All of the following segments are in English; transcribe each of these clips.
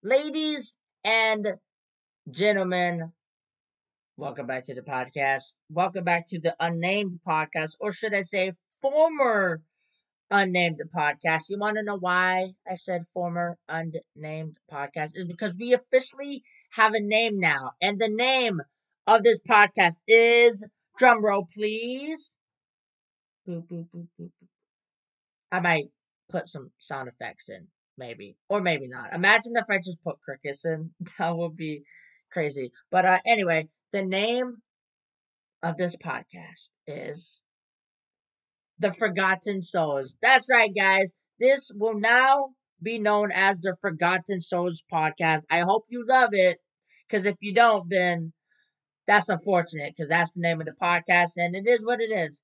Ladies and gentlemen, welcome back to the podcast. Welcome back to the Unnamed Podcast, or should I say, former Unnamed Podcast. You want to know why I said former Unnamed Podcast? Is because we officially have a name now, and the name of this podcast is, drumroll please. Boop, boop, boop, boop, boop. I might put some sound effects in, maybe, or maybe not. Imagine if I just put crickets in. That would be crazy. But anyway, the name of this podcast is The Forgotten Souls. That's right, guys. This will now be known as the Forgotten Souls podcast. I hope you love it, because if you don't, then that's unfortunate, because that's the name of the podcast, and it is what it is.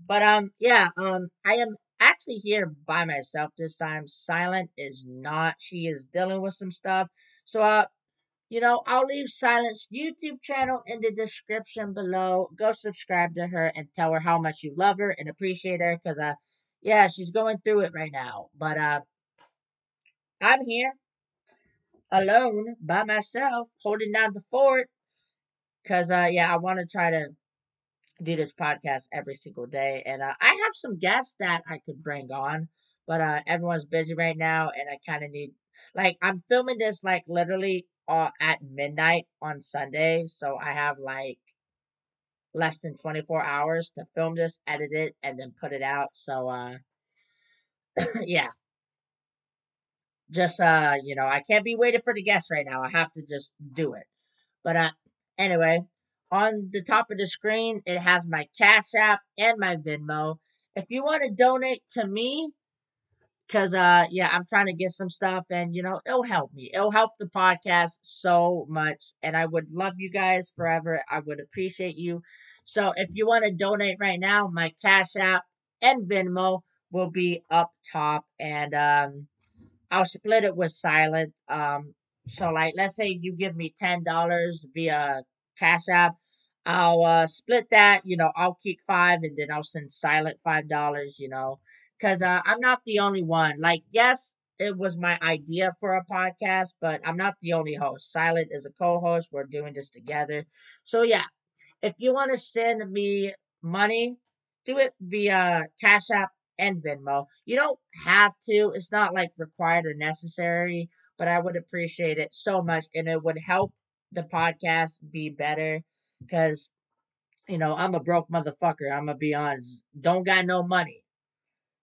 But yeah, I am actually here by myself this time. Silent is not. She is dealing with some stuff. So I'll leave Silent's YouTube channel in the description below. Go subscribe to her and tell her how much you love her and appreciate her, cuz yeah, she's going through it right now. But I'm here alone by myself holding down the fort, cuz yeah, I want to try to do this podcast every single day. And I have some guests that I could bring on, but everyone's busy right now, and I kind of need, like, I'm filming this like literally at midnight on Sunday, so I have like less than 24 hours to film this, edit it, and then put it out. So yeah, just I can't be waiting for the guests right now. I have to just do it. But anyway, on the top of the screen, it has my Cash App and my Venmo. If you want to donate to me, because yeah, I'm trying to get some stuff, and it'll help me. It'll help the podcast so much, and I would love you guys forever. I would appreciate you. So if you want to donate right now, my Cash App and Venmo will be up top, and I'll split it with Silent. So like, let's say you give me $10 via Cash App, I'll split that. I'll keep five, and then I'll send Silent $5. Because I'm not the only one. Like, yes, it was my idea for a podcast, but I'm not the only host. Silent is a co-host. We're doing this together. So yeah, if you want to send me money, do it via Cash App and Venmo. You don't have to. It's not like required or necessary, but I would appreciate it so much, and it would help the podcast be better, because I'm a broke motherfucker. I'm gonna be honest. Don't got no money.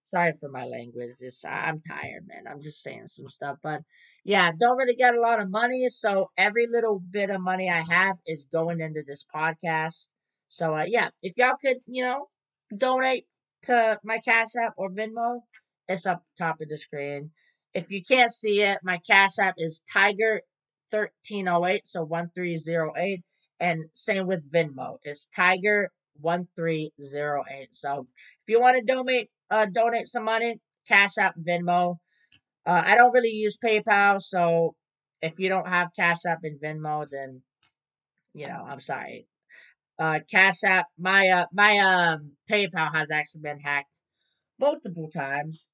Sorry for my language. I'm tired, man. I'm just saying some stuff, but yeah, don't really get a lot of money. So every little bit of money I have is going into this podcast. So yeah, if y'all could, donate to my Cash App or Venmo, it's up top of the screen. If you can't see it, my Cash App is Tiger1308, so 1308, and same with Venmo. It's Tiger1308. So if you want to donate some money, Cash App, Venmo. I don't really use PayPal, so if you don't have Cash App and Venmo, then I'm sorry. Cash App, my PayPal has actually been hacked multiple times,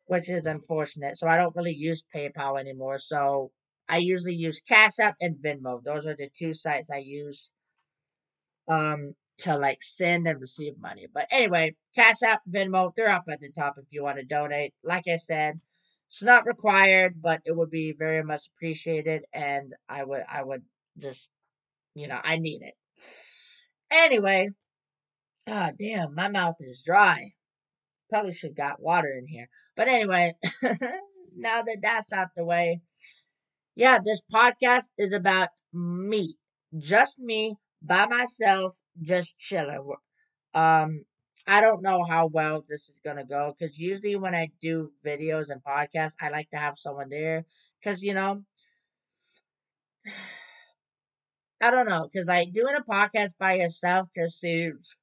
which is unfortunate. So I don't really use PayPal anymore. So I usually use Cash App and Venmo. Those are the two sites I use to like send and receive money. But anyway, Cash App, Venmo, they're up at the top if you want to donate. Like I said, it's not required, but it would be very much appreciated, and I would just I need it. Anyway, ah damn, my mouth is dry. Probably should got water in here. But anyway, now that that's out the way, yeah, this podcast is about me, just me by myself, just chilling. Um, I don't know how well this is gonna go, because usually when I do videos and podcasts, I like to have someone there, because I don't know, because like doing a podcast by yourself just seems,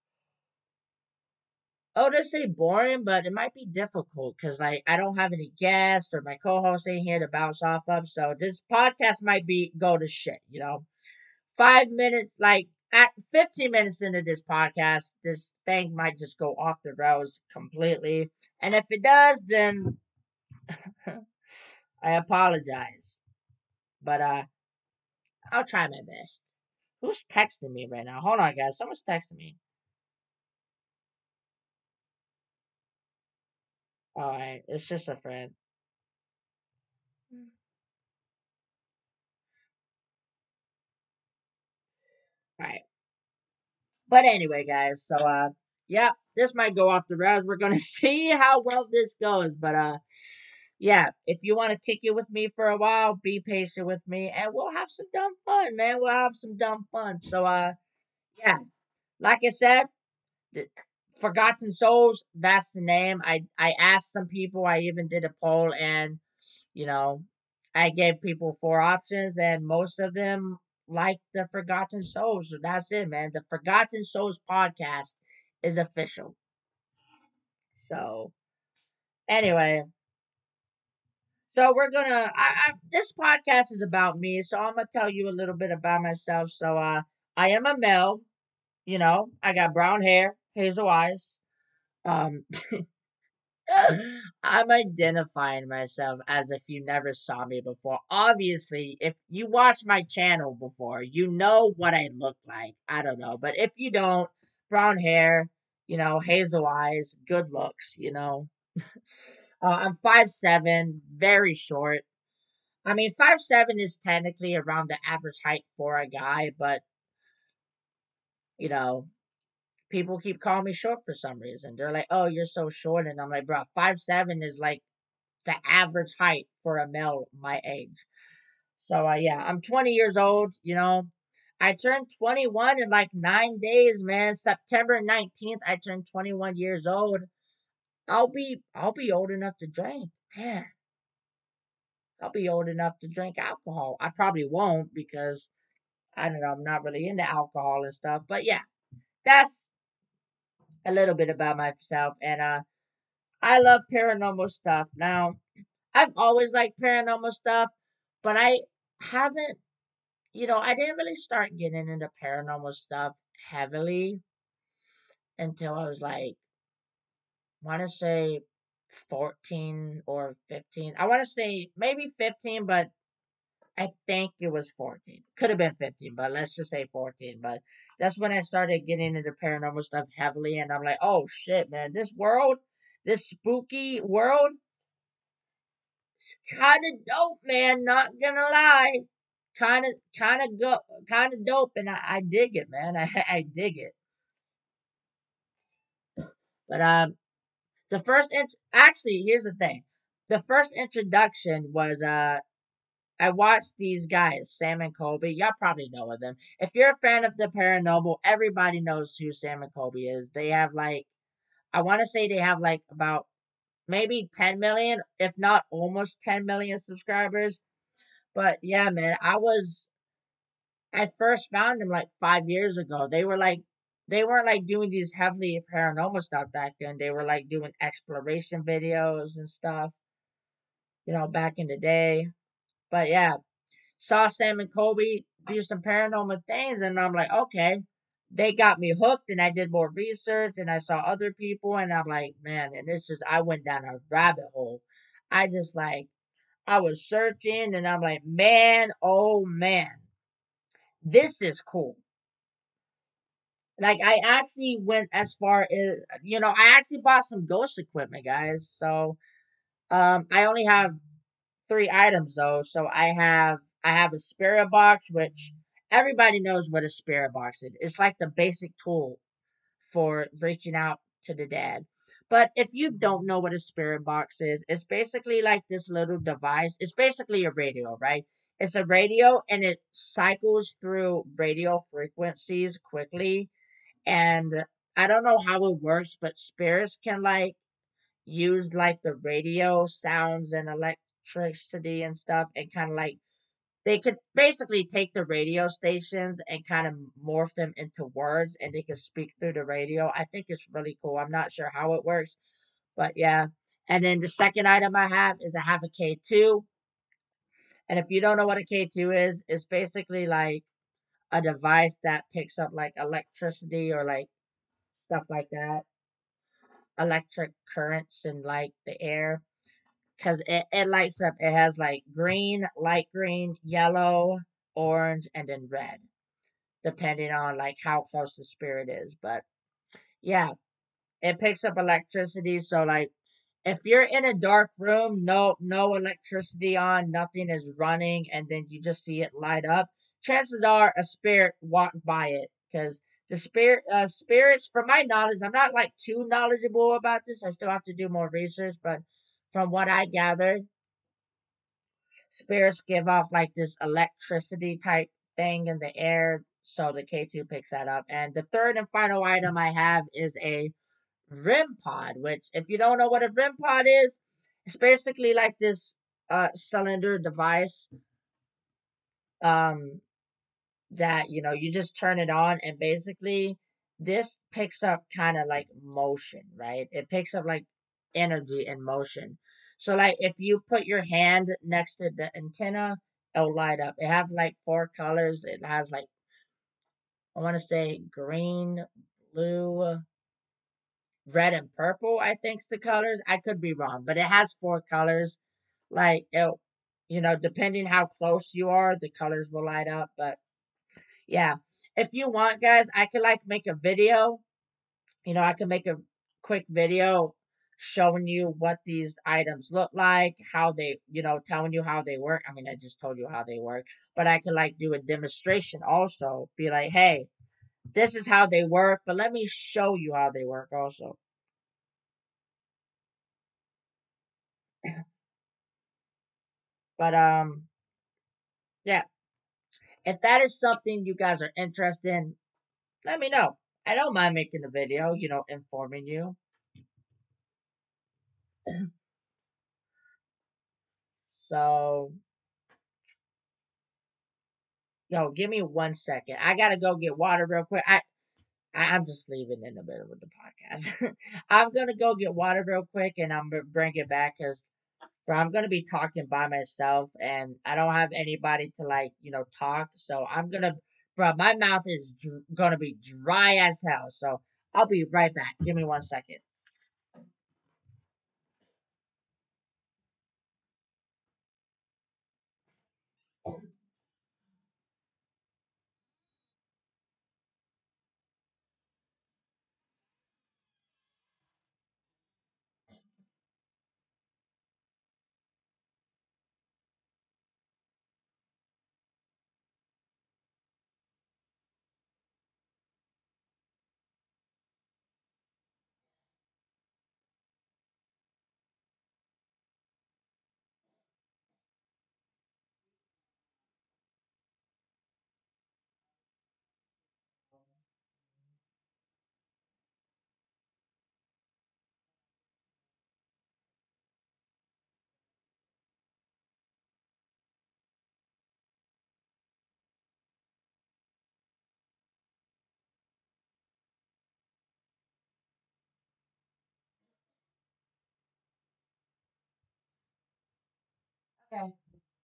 oh, to say boring, but it might be difficult, because like I don't have any guests or my co-host ain't here to bounce off of, so this podcast might be go to shit. 5 minutes, like at 15 minutes into this podcast, this thing might just go off the rails completely. And if it does, then I apologize. But I'll try my best. Who's texting me right now? Hold on, guys. Someone's texting me. Alright, it's just a friend. Alright. But anyway, guys, so yeah, this might go off the rails. We're gonna see how well this goes. But yeah, if you want to kick it with me for a while, be patient with me and we'll have some dumb fun, man. We'll have some dumb fun. So yeah, like I said, the Forgotten Souls, that's the name. I asked some people, I even did a poll, and you know, I gave people four options, and most of them like the Forgotten Souls. So that's it, man. The Forgotten Souls podcast is official. So anyway, so we're gonna. This podcast is about me, so I'm gonna tell you a little bit about myself. So I am a male. You know, I got brown hair, hazel eyes. Um, I'm identifying myself as if you never saw me before. Obviously, if you watched my channel before, you know what I look like. I don't know. But if you don't, brown hair, hazel eyes, good looks, I'm 5'7", very short. I mean, 5'7" is technically around the average height for a guy, but, you know, people keep calling me short for some reason. They're like, oh, you're so short. And I'm like, bro, 5'7" is like the average height for a male my age. So yeah, I'm 20 years old. I turned 21 in like 9 days, man. September 19th, I turned 21 years old. I'll be old enough to drink. Man, I'll be old enough to drink alcohol. I probably won't because I don't know, I'm not really into alcohol and stuff. But yeah, that's a little bit about myself and I love paranormal stuff. Now, I've always liked paranormal stuff, but I haven't, I didn't really start getting into paranormal stuff heavily until I was like, want to say 14 or 15. I want to say maybe 15, but I think it was 14. Could have been 15, but let's just say 14. But that's when I started getting into paranormal stuff heavily, and I'm like, oh shit, man, this spooky world, kind of dope, man. Not gonna lie, kind of dope, and I dig it, man. I dig it. But actually, here's the thing. The first introduction was I watched these guys, Sam and Colby. Y'all probably know of them. If you're a fan of the paranormal, everybody knows who Sam and Colby is. They have like, I want to say they have like about maybe 10 million, if not almost 10 million subscribers. But yeah, man, I first found them like 5 years ago. They weren't like doing these heavily paranormal stuff back then. They were like doing exploration videos and stuff, back in the day. But yeah, saw Sam and Colby do some paranormal things, and I'm like, okay, they got me hooked. And I did more research, and I saw other people, and I'm like, man, and it's just I went down a rabbit hole. I just like I was searching, and I'm like, man, oh man, this is cool. Like I actually went as far as I actually bought some ghost equipment, guys. So I only have three items though. So I have a spirit box, which everybody knows what a spirit box is. It's like the basic tool for reaching out to the dead. But if you don't know what a spirit box is, it's basically like this little device. It's basically a radio, right? It's a radio and it cycles through radio frequencies quickly. And I don't know how it works, but spirits can like use like the radio sounds and electricity and stuff and kind of like they could basically take the radio stations and kind of morph them into words and they can speak through the radio. I think it's really cool. I'm not sure how it works, but yeah. And then the second item I have is I have a K2. And if you don't know what a K2 is, it's basically like a device that picks up like electricity or like stuff like that, electric currents in like the air. because it lights up. It has like green, light green, yellow, orange, and then red, depending on like how close the spirit is. But yeah, it picks up electricity. So like if you're in a dark room, no electricity on, nothing is running, and then you just see it light up, chances are a spirit walked by it. Because the spirits, from my knowledge, I'm not like too knowledgeable about this. I still have to do more research, but from what I gathered, spirits give off like this electricity type thing in the air, so the K2 picks that up. And the third and final item I have is a REM pod, which, if you don't know what a REM pod is, it's basically like this cylinder device um, that you just turn it on, and basically this picks up kind of like motion, right? It picks up like energy and motion. So like if you put your hand next to the antenna, it'll light up. It has like four colors. It has like, I want to say green, blue, red, and purple, I think's the colors. I could be wrong, but it has four colors. Like it, depending how close you are, the colors will light up. But yeah, if you want, guys, I could like make a video. I could make a quick video showing you what these items look like, how they, telling you how they work. I mean, I just told you how they work, but I could like do a demonstration also. Be like, hey, this is how they work, but let me show you how they work also. But yeah, if that is something you guys are interested in, let me know. I don't mind making a video, informing you. So, give me 1 second. I gotta go get water real quick. I'm just leaving in the middle of the podcast. I'm gonna go get water real quick, and I'm gonna bring it back because I'm gonna be talking by myself, and I don't have anybody to like, talk. So bro, my mouth is gonna be dry as hell. So I'll be right back. Give me 1 second.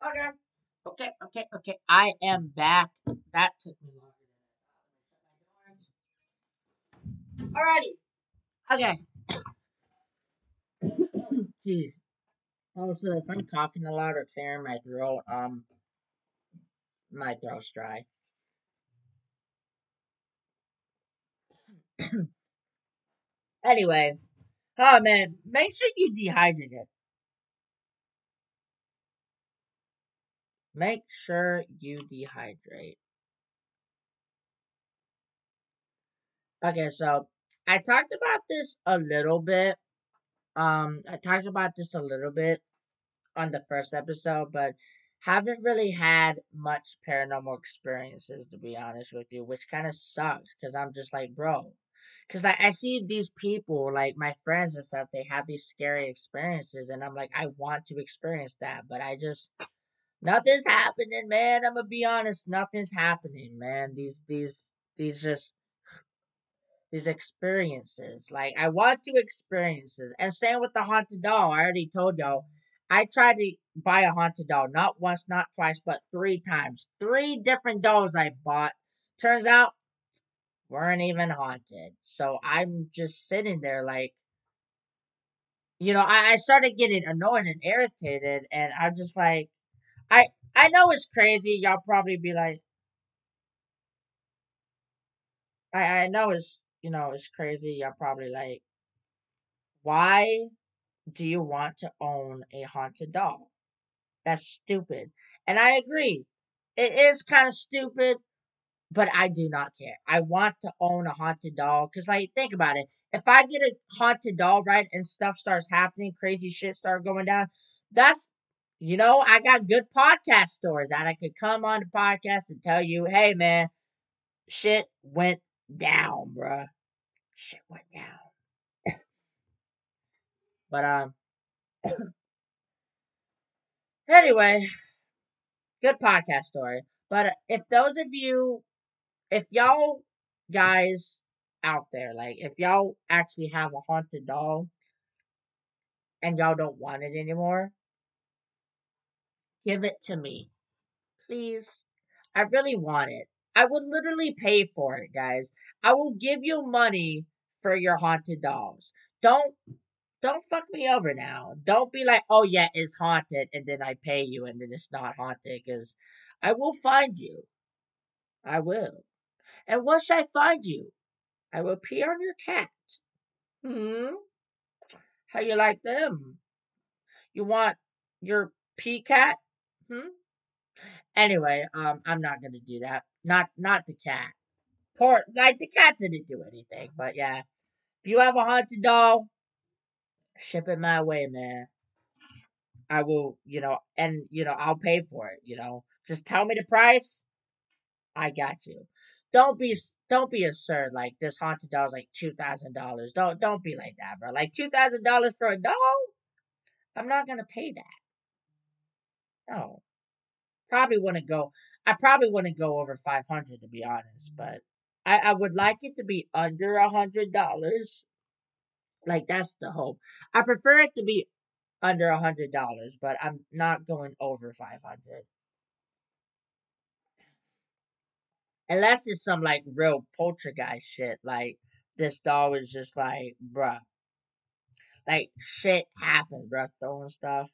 Okay. Okay. Okay. I am back. That took me longer than I thought. Alrighty. Okay. Jeez. Also, if I'm coughing a lot or clearing my throat, my throat's dry. Anyway, oh man, make sure you dehydrate it. Make sure you dehydrate. Okay, so I talked about this a little bit. I talked about this a little bit on the first episode, but haven't really had much paranormal experiences, to be honest with you, which kind of sucks because I'm just like, bro. Because like, I see these people, like my friends and stuff, they have these scary experiences, and I'm like, I want to experience that, but nothing's happening, man. I'm gonna be honest, nothing's happening, man. These just these experiences. Like I want to experience it. And same with the haunted doll. I already told y'all. I tried to buy a haunted doll not once, not twice, but three times. Three different dolls I bought. Turns out weren't even haunted. So I'm just sitting there like, I started getting annoyed and irritated, and I'm just like, I I know it's crazy. Y'all probably be like, I know it's crazy. Y'all probably like, why do you want to own a haunted doll? That's stupid. And I agree. It is kind of stupid, but I do not care. I want to own a haunted doll because, like, think about it. If I get a haunted doll, right, and stuff starts happening, crazy shit start going down, that's, I got good podcast stories that I could come on the podcast and tell you, hey, man, shit went down, bruh. Shit went down. But, anyway, good podcast story. But if those of you, if y'all guys out there, like, if y'all actually have a haunted doll and y'all don't want it anymore, give it to me. Please. I really want it. I would literally pay for it, guys. I will give you money for your haunted dolls. Don't don't fuck me over now. Don't be like, "Oh yeah, it's haunted," and then I pay you and then it's not haunted cuz I will find you. I will. And once I find you, I will pee on your cat. Hmm? How you like them? You want your pea cat? Hmm? Anyway, I'm not gonna do that. Not the cat. Poor, like the cat didn't do anything. But yeah, if you have a haunted doll, ship it my way, man. I will, and I'll pay for it. Just tell me the price. I got you. Don't be absurd. Like this haunted doll is like $2,000. Don't be like that, bro. Like $2,000 for a doll? I'm not gonna pay that. No, probably wouldn't go. I probably wouldn't go over 500 to be honest, but I would like it to be under $100. Like that's the hope. I prefer it to be under $100, but I'm not going over 500 unless it's some like real poltergeist shit. Like this doll is just like, bruh, like shit happened, bruh, throwing stuff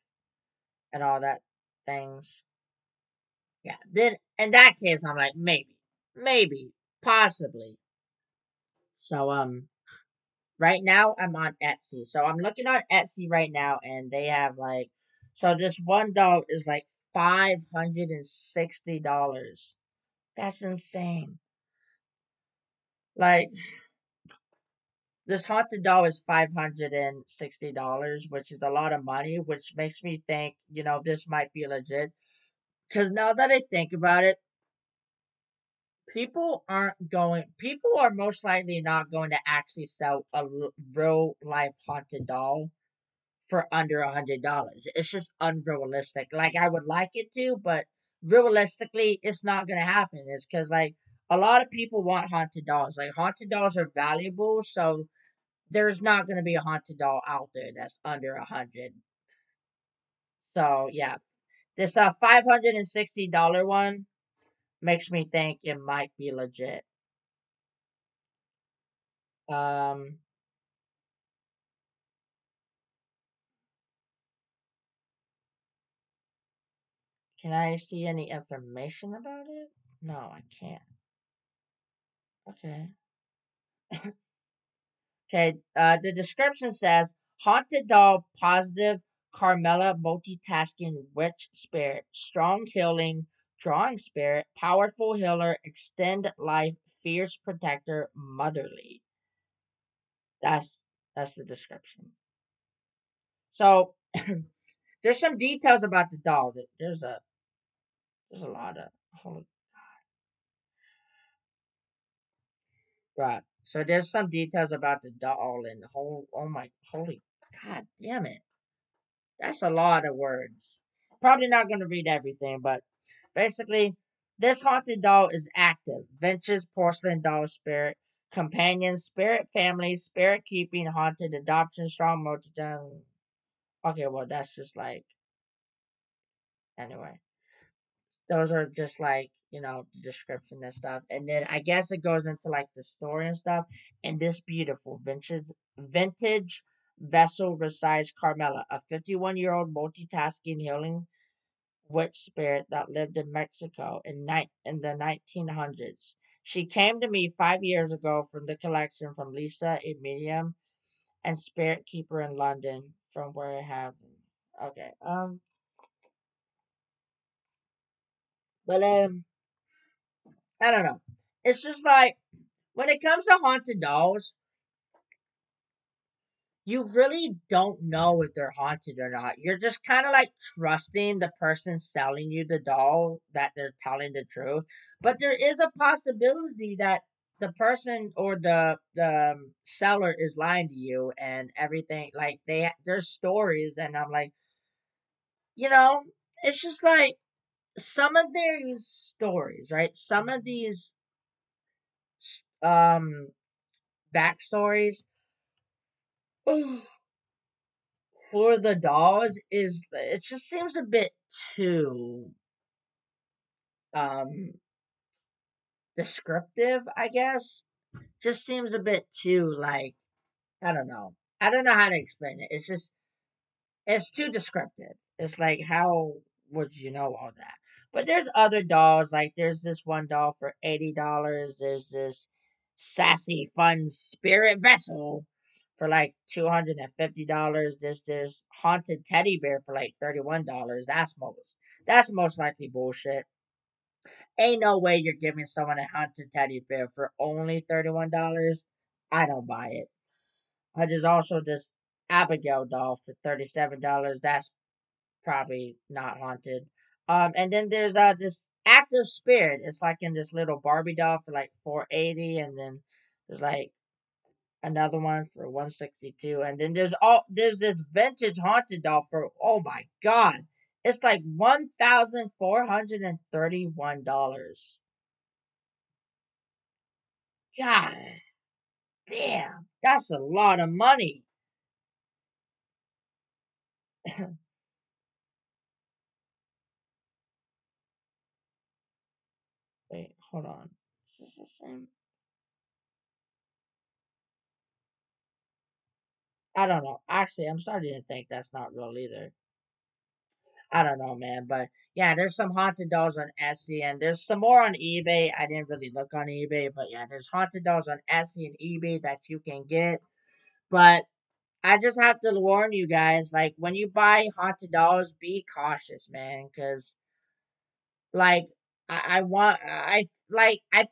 and all that things. Yeah. Then in that case, I'm like maybe, possibly. So right now I'm on Etsy. So I'm looking on Etsy right now and they have like so this one doll is like $560. That's insane. Like this haunted doll is $560, which is a lot of money, which makes me think, this might be legit. Cause now that I think about it, people are most likely not going to actually sell a real life haunted doll for under $100. It's just unrealistic. Like I would like it to, but realistically, it's not gonna happen. It's because like a lot of people want haunted dolls. Like haunted dolls are valuable, so there's not gonna be a haunted doll out there that's under 100. So yeah, this $560 one makes me think it might be legit. Um, can I see any information about it? No, I can't. Okay. Okay, the description says haunted doll, positive, Carmela, multitasking witch spirit, strong healing, drawing spirit, powerful healer, extend life, fierce protector, motherly. That's that's the description. So there's some details about the doll. There's a lot of holy right. So there's some details about the doll and the whole. Oh my holy god damn it! That's a lot of words. Probably not going to read everything, but basically, this haunted doll is active. Ventures porcelain doll spirit, companion, spirit family, spirit keeping, haunted adoption, strong multi. Okay, well that's just like anyway. Those are just like the description and stuff, and then I guess it goes into like the story and stuff. And this beautiful vintage vessel resides Carmela, a 51-year-old multitasking healing witch spirit that lived in Mexico in the 1900s. She came to me 5 years ago from the collection from Lisa, a medium and spirit keeper in London, from where I have. Okay, but I don't know. It's just like when it comes to haunted dolls, you really don't know if they're haunted or not. You're just kind of like trusting the person selling you the doll that they're telling the truth. But there is a possibility that the person or the seller is lying to you and everything. Like there's stories, and I'm like, you know, it's just like some of these stories, right? Some of these um backstories for the dolls is it just seems a bit too um descriptive, I guess. Just seems a bit too like I don't know. I don't know how to explain it. It's too descriptive. It's like how would you know all that? But there's other dolls, like there's this one doll for $80. There's this sassy fun spirit vessel for like $250. There's this haunted teddy bear for like $31. That's most likely bullshit. Ain't no way you're giving someone a haunted teddy bear for only $31. I don't buy it. There's also this Abigail doll for $37. That's probably not haunted. And then there's this active spirit. It's like in this little Barbie doll for like 480, and then there's like another one for 162, and then there's this vintage haunted doll for oh my god, it's like $1,431. God damn, that's a lot of money. Wait, hold on. Is this the same? I don't know. Actually, I'm starting to think that's not real either. I don't know, man. But yeah, there's some haunted dolls on Etsy, and there's some more on eBay. I didn't really look on eBay, but yeah, there's haunted dolls on Etsy and eBay that you can get. But I just have to warn you guys, like when you buy haunted dolls, be cautious, man, because like I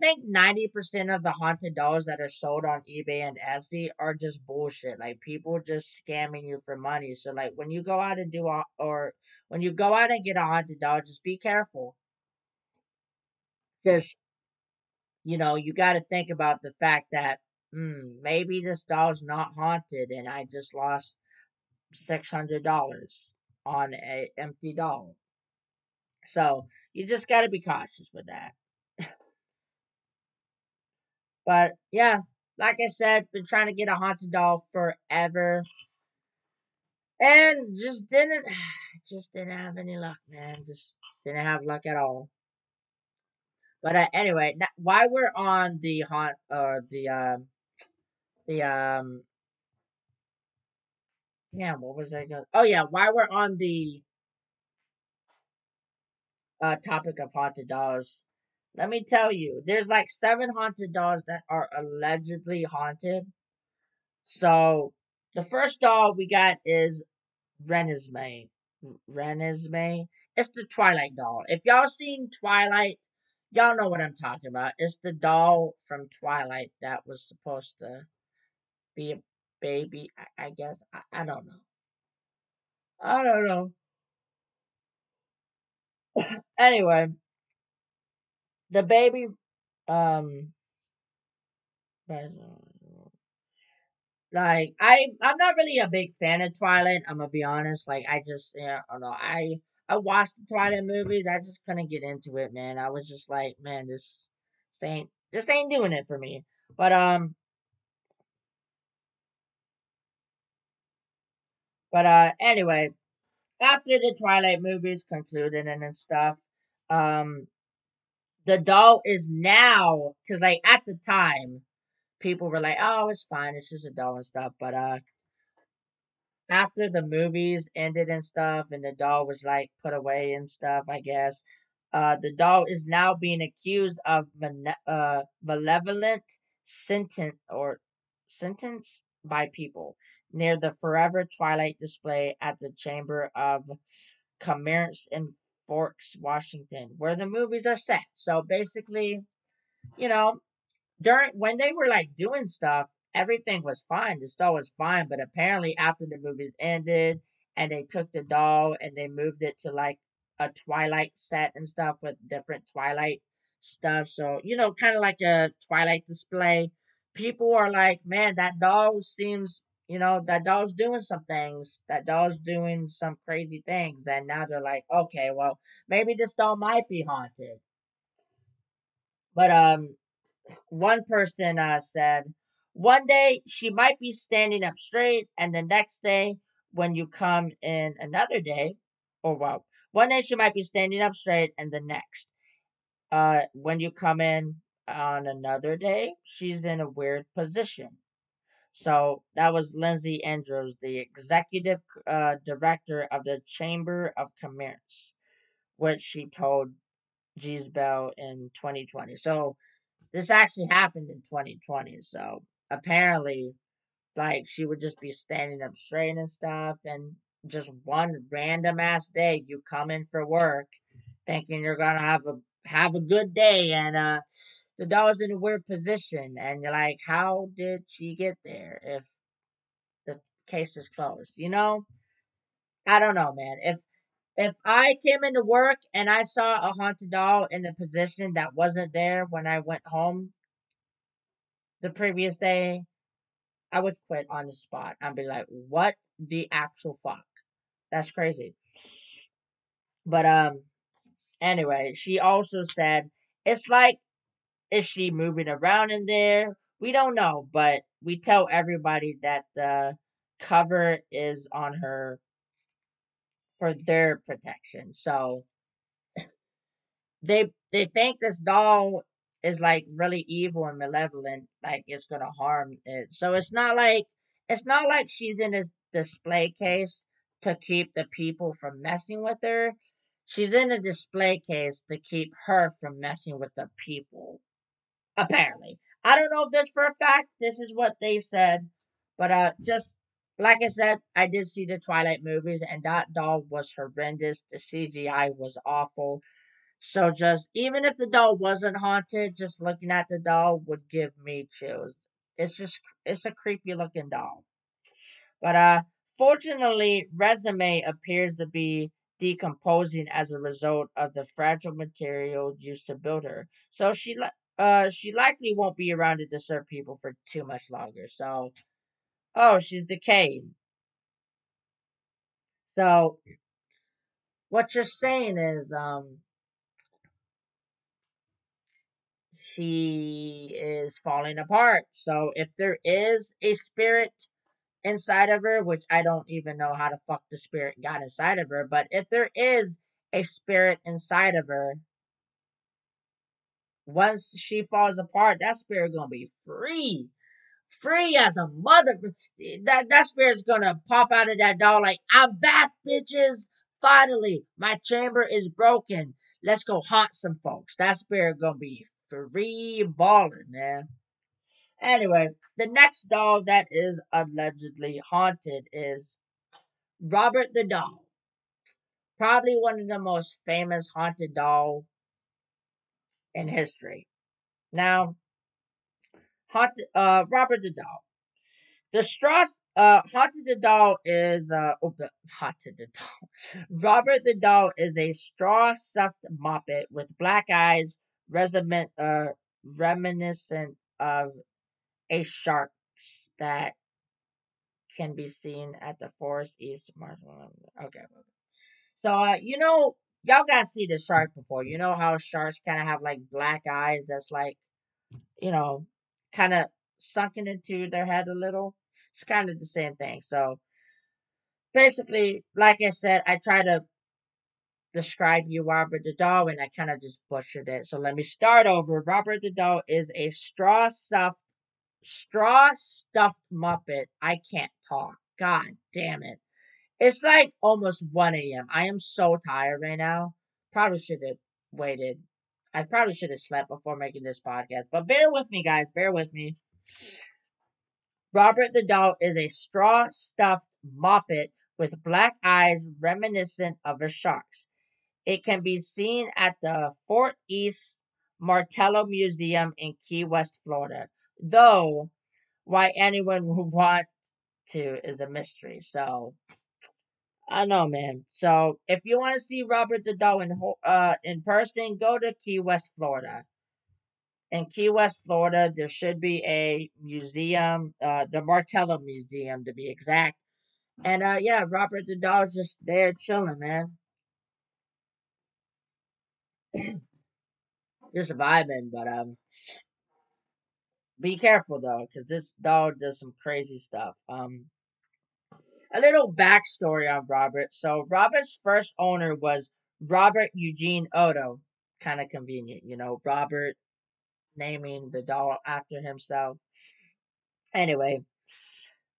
think 90% of the haunted dolls that are sold on eBay and Etsy are just bullshit. Like people just scamming you for money. So like when you go out and or when you go out and get a haunted doll, just be careful. Because you got to think about the fact that maybe this doll's not haunted and I just lost $600 on a empty doll. So you just got to be cautious with that. But yeah, like I said, been trying to get a haunted doll forever, and just didn't have any luck, man. Just didn't have luck at all. But anyway, why we're on the yeah, what was I going? Oh yeah, why we're on the topic of haunted dolls. Let me tell you, there's like 7 haunted dolls that are allegedly haunted. So the first doll we got is Renesmee. Renesmee. It's the Twilight doll. If y'all seen Twilight, y'all know what I'm talking about. It's the doll from Twilight that was supposed to be a baby. I guess. I don't know. I don't know. Anyway, the baby. Um. Like I'm not really a big fan of Twilight. I'm gonna be honest. Like I just I don't know. I watched the Twilight movies. I just couldn't get into it, man. I was just like, man, this ain't doing it for me. But anyway, after the Twilight movies concluded and stuff, um the doll is now because like at the time people were like, oh, it's fine, it's just a doll and stuff. But after the movies ended and stuff, and the doll was like put away and stuff, I guess. The doll is now being accused of malevolent sentence by people near the Forever Twilight display at the Chamber of Commerce in Forks, Washington, where the movies are set. So basically, you know, during when they were like doing stuff, everything was fine. The doll was fine, but apparently after the movies ended and they took the doll and they moved it to like a Twilight set and stuff with different Twilight stuff. So, kind of like a Twilight display. People are like, man, that doll seems, that doll's doing some things. That doll's doing some crazy things. And now they're like, okay, well, maybe this doll might be haunted. But one person said, one day she might be standing up straight, and the next day, when you come in another day, or well, one day she might be standing up straight, and the next, when you come in on another day, she's in a weird position. So that was Lindsay Andrews, the executive director of the Chamber of Commerce, which she told G's Bell in 2020. So this actually happened in 2020. So apparently, like, she would just be standing up straight and stuff, and just one random ass day you come in for work thinking you're gonna have a good day, and the dog's in a weird position, and you're like, how did she get there if the case is closed? I don't know, man. If I came into work and I saw a haunted doll in a position that wasn't there when I went home the previous day, I would quit on the spot. I'd be like, what the actual fuck? That's crazy. But anyway, she also said, it's like, is she moving around in there? We don't know, but we tell everybody that the cover is on her for their protection. So they think this doll is like really evil and malevolent, like it's gonna harm it. So it's not like she's in this display case to keep the people from messing with her. She's in a display case to keep her from messing with the people. Apparently. I don't know if this for a fact. This is what they said. But just like I said, I did see the Twilight movies and that doll was horrendous. The CGI was awful. So just even if the doll wasn't haunted, just looking at the doll would give me chills. It's a creepy looking doll. But fortunately, Resume appears to be decomposing as a result of the fragile material used to build her. So she likely won't be around to disturb people for too much longer. So oh, she's decayed. So what you're saying is she is falling apart. So if there is a spirit inside of her, which I don't even know how the fuck the spirit got inside of her, but if there is a spirit inside of her, once she falls apart, that spirit gonna be free. Free as a mother. That spirit's gonna pop out of that doll like, I'm back, bitches. Finally, my chamber is broken. Let's go haunt some folks. That spirit gonna be free balling, man. Anyway, the next doll that is allegedly haunted is Robert the Doll. Probably one of the most famous haunted doll in history. Now, Robert the Doll. The straw Haunted the Doll is Haunted the Doll. Robert the Doll is a straw stuffed moppet with black eyes, reminiscent of a shark that can be seen at the Forest East Marshall. Okay. So y'all gotta see the shark before. You know how sharks kind of have like black eyes that's like, you know, kind of sunken into their head a little. It's kind of the same thing. So basically, like I said, I try to describe you Robert the Doll and I kind of just butchered it. So let me start over. Robert the Doll is a straw stuffed Muppet. I can't talk. God damn it. It's like almost 1 a.m. I am so tired right now. Probably should have waited. I probably should have slept before making this podcast. But bear with me, guys. Bear with me. Robert the doll is a straw stuffed moppet with black eyes reminiscent of a shark's. It can be seen at the Fort East Martello Museum in Key West, Florida. Though why anyone would want to is a mystery. So I know, man. So if you want to see Robert the Doe in person, go to Key West, Florida. In Key West, Florida, there should be a museum, the Martello Museum to be exact. And yeah, Robert the Doll's just there chilling, man. Just vibing, but be careful though, because this dog does some crazy stuff. A little backstory on Robert. So Robert's first owner was Robert Eugene Otto. Kind of convenient, Robert naming the doll after himself. Anyway,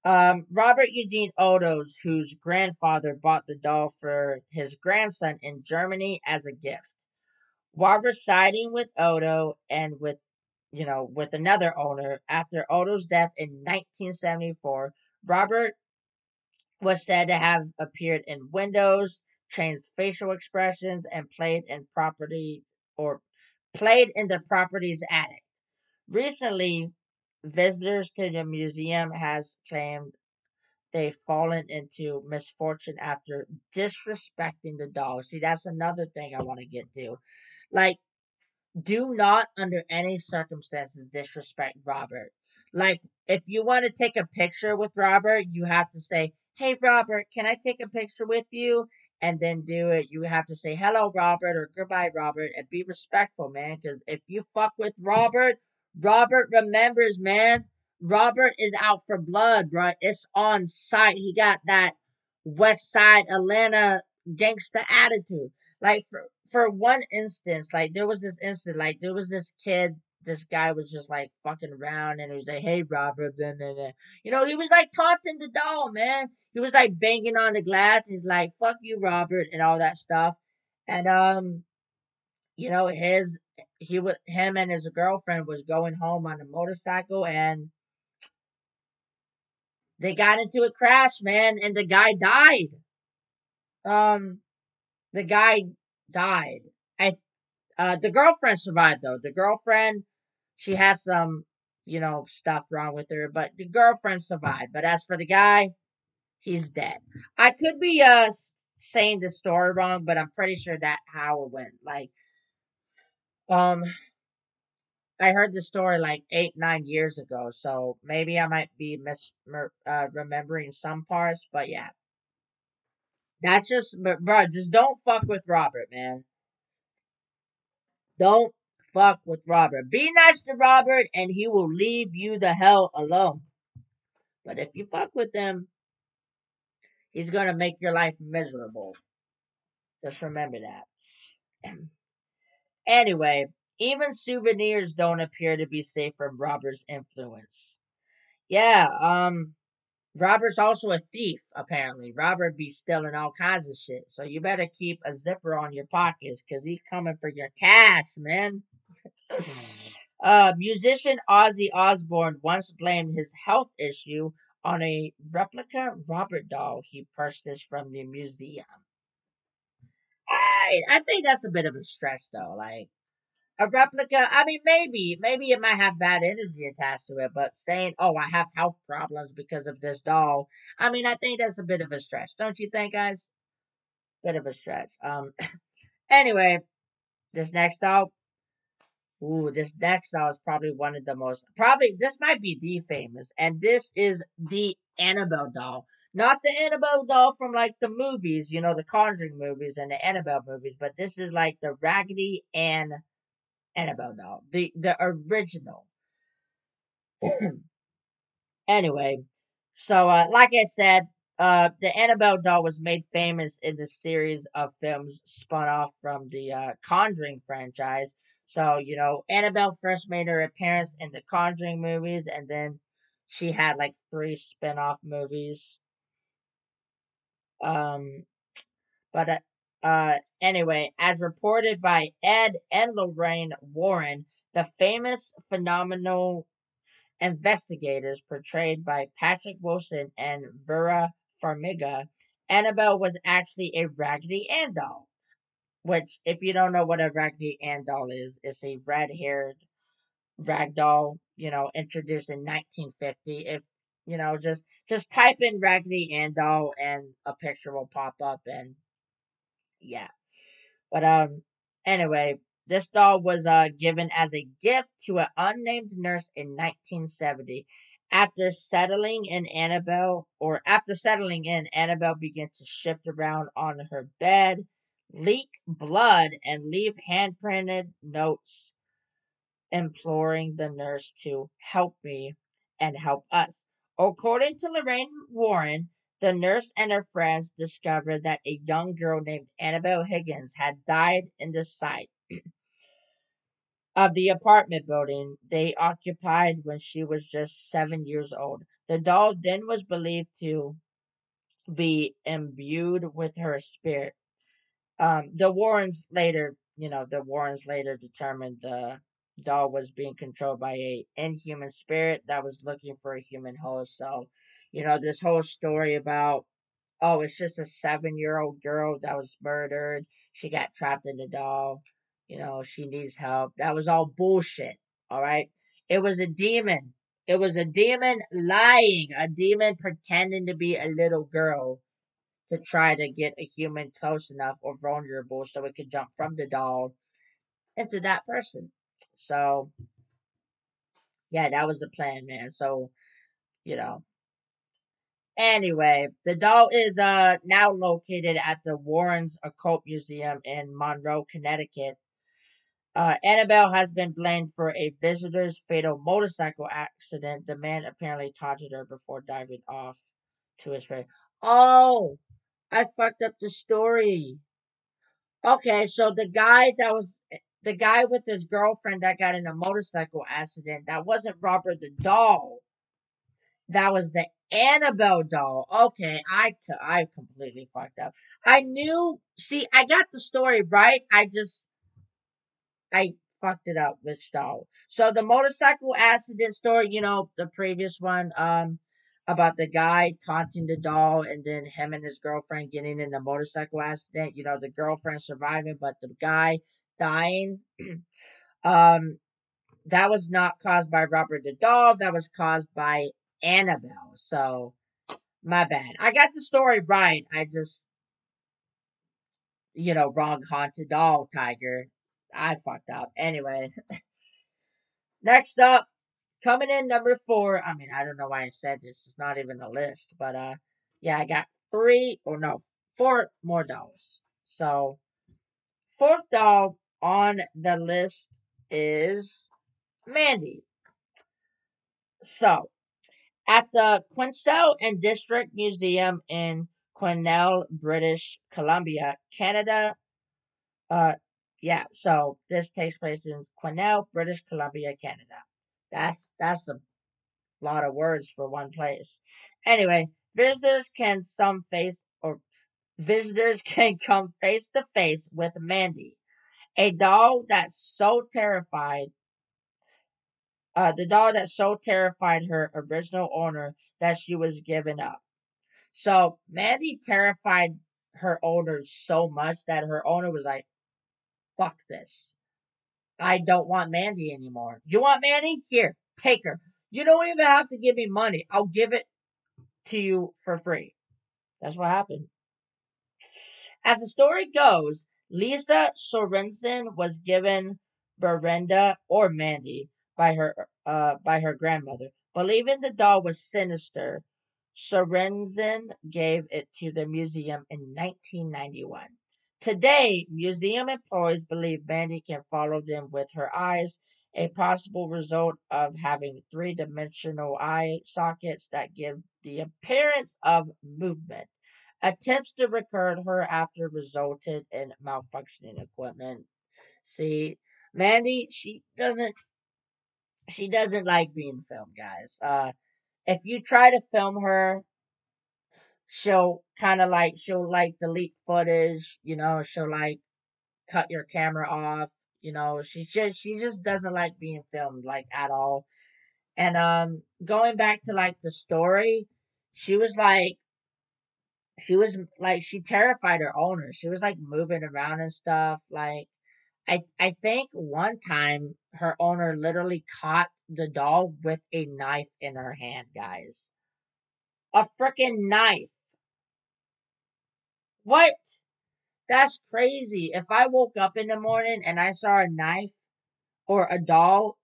Robert Eugene Odos, whose grandfather bought the doll for his grandson in Germany as a gift. While residing with Odo and with another owner, after Odo's death in 1974, Robert was said to have appeared in windows, changed facial expressions, and played in the property's attic. Recently, visitors to the museum has claimed they've fallen into misfortune after disrespecting the dog. See, that's another thing I want to get to. Like, do not under any circumstances disrespect Robert. Like, if you want to take a picture with Robert, you have to say, "Hey Robert, can I take a picture with you?" And then do it. You have to say hello Robert or goodbye Robert and be respectful, man, cuz if you fuck with Robert, Robert remembers, man. Robert is out for blood, bro. It's on sight. He got that West Side Atlanta gangsta attitude. Like for one instance, like there was this kid, this guy was just like fucking around and he was like, "Hey Robert," blah, blah, blah. He was like taunting the doll, man. He was like banging on the glass. He's like, "Fuck you, Robert," and all that stuff. And his he was him and his girlfriend was going home on a motorcycle and they got into a crash, man, and the guy died. Um, the guy died. I The girlfriend survived though. The girlfriend, she has some, stuff wrong with her, but the girlfriend survived. But as for the guy, he's dead. I could be saying the story wrong, but I'm pretty sure that how it went. Like, um, I heard the story like 8, 9 years ago, so maybe I might be remembering some parts. But yeah, that's just, bro. Just don't fuck with Robert, man. Don't fuck with Robert. Be nice to Robert and he will leave you the hell alone. But if you fuck with him, he's gonna make your life miserable. Just remember that. Anyway, even souvenirs don't appear to be safe from Robert's influence. Yeah, Robert's also a thief, apparently. Robert be stealing all kinds of shit. So you better keep a zipper on your pockets, cause he's coming for your cash, man. Musician Ozzy Osbourne once blamed his health issue on a replica Robert doll he purchased from the museum. I think that's a bit of a stretch, though. Like a replica, I mean, maybe it might have bad energy attached to it, but saying, "Oh, I have health problems because of this doll," I mean, I think that's a bit of a stretch, don't you think, guys? Bit of a stretch. Anyway, this next doll. Ooh, this next song is probably one of the most, probably, this might be the famous, and this is the Annabelle doll. Not the Annabelle doll from like the movies, the Conjuring movies and the Annabelle movies, but this is like the Raggedy Ann Annabelle doll, the original. Anyway, so like I said, the Annabelle doll was made famous in the series of films spun off from the Conjuring franchise. So Annabelle first made her appearance in the Conjuring movies, and then she had like 3 spin-off movies. Um, but anyway, as reported by Ed and Lorraine Warren, the famous phenomenal investigators portrayed by Patrick Wilson and Vera Farmiga, Annabelle was actually a Raggedy Ann doll. Which, if you don't know what a Raggedy Ann doll is, it's a red-haired rag doll, introduced in 1950. If just type in Raggedy Ann doll and a picture will pop up, and yeah. But anyway, this doll was given as a gift to an unnamed nurse in 1970. After settling in, Annabelle began to shift around on her bed, leak blood, and leave handprinted notes imploring the nurse to help me and help us. According to Lorraine Warren, the nurse and her friends discovered that a young girl named Annabelle Higgins had died in the site of the apartment building they occupied when she was just 7 years old. The doll then was believed to be imbued with her spirit. The Warrens later determined the doll was being controlled by a inhuman spirit that was looking for a human host. So, this whole story about, oh, it's just a 7-year-old girl that was murdered. She got trapped in the doll. She needs help. That was all bullshit. All right. It was a demon. It was a demon lying. A demon pretending to be a little girl to try to get a human close enough or vulnerable so it could jump from the doll into that person. So, yeah, that was the plan, man. So, you know. Anyway, the doll is now located at the Warrens Occult Museum in Monroe, Connecticut. Annabelle has been blamed for a visitor's fatal motorcycle accident. The man apparently taunted her before diving off to his fate. Oh, I fucked up the story. Okay, so the guy with his girlfriend that got in a motorcycle accident. That wasn't Robert the doll. That was the Annabelle doll. Okay, I completely fucked up. I knew. See, I got the story right. I fucked it up. Which doll? So the motorcycle accident story. The previous one. About the guy taunting the doll and then him and his girlfriend getting in the motorcycle accident. The girlfriend surviving, but the guy dying. um, that was not caused by Robert the doll. That was caused by Annabelle. So my bad. I got the story right. I just, wrong haunted doll, Tiger. I fucked up. Anyway, next up, coming in number 4. I mean, I don't know why I said this. It's not even a list, but yeah, I got 3 or no, 4 more dolls. So, fourth doll on the list is Mandy. So, at the Queensell and District Museum in Quesnel, British Columbia, Canada. Yeah, so this takes place in Quesnel, British Columbia, Canada. That's a lot of words for one place. Anyway, visitors can come face to face with Mandy, a doll that's so terrified. The doll that so terrified her original owner that she was given up. So Mandy terrified her owner so much that her owner was like, "Fuck this! I don't want Mandy anymore. You want Mandy? Here, take her. You don't even have to give me money. I'll give it to you for free." That's what happened. As the story goes, Lisa Sorensen was given Berenda or Mandy by her grandmother. Believing the doll was sinister, Sorensen gave it to the museum in 1991. Today, museum employees believe Mandy can follow them with her eyes, a possible result of having three-dimensional eye sockets that give the appearance of movement. Attempts to record her after resulted in malfunctioning equipment. See, Mandy, she doesn't like being filmed, guys. If you try to film her, she'll like delete footage, she'll like cut your camera off, she just doesn't like being filmed like at all. And going back to like the story, she was like she terrified her owner. She was like moving around and stuff. Like I think one time her owner literally caught the doll with a knife in her hand, guys. A freaking knife. What? That's crazy. If I woke up in the morning and I saw a knife or a doll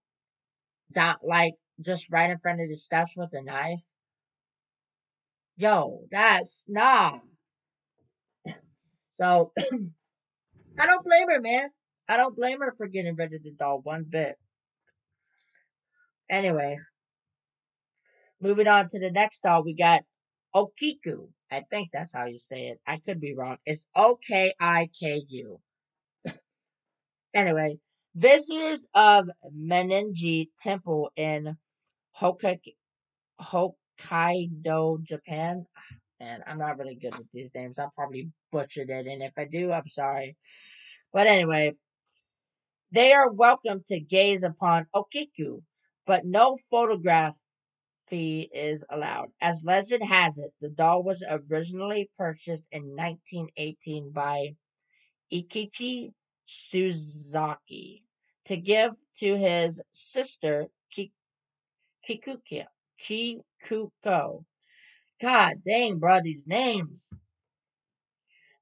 that like just right in front of the steps with a knife, yo, that's nah. So I don't blame her, man. I don't blame her for getting rid of the doll one bit. Anyway, moving on to the next doll, we got Okiku. I think that's how you say it. I could be wrong. It's Okiku. Anyway, visitors of Meninji Temple in Hokkaido, Japan. And I'm not really good with these names. I probably butchered it, and if I do, I'm sorry. But anyway, they are welcome to gaze upon Okiku, but no photography is allowed. As legend has it, the doll was originally purchased in 1918 by Ikichi Suzaki to give to his sister Kikuko. Kikuko. God dang, bro, these names.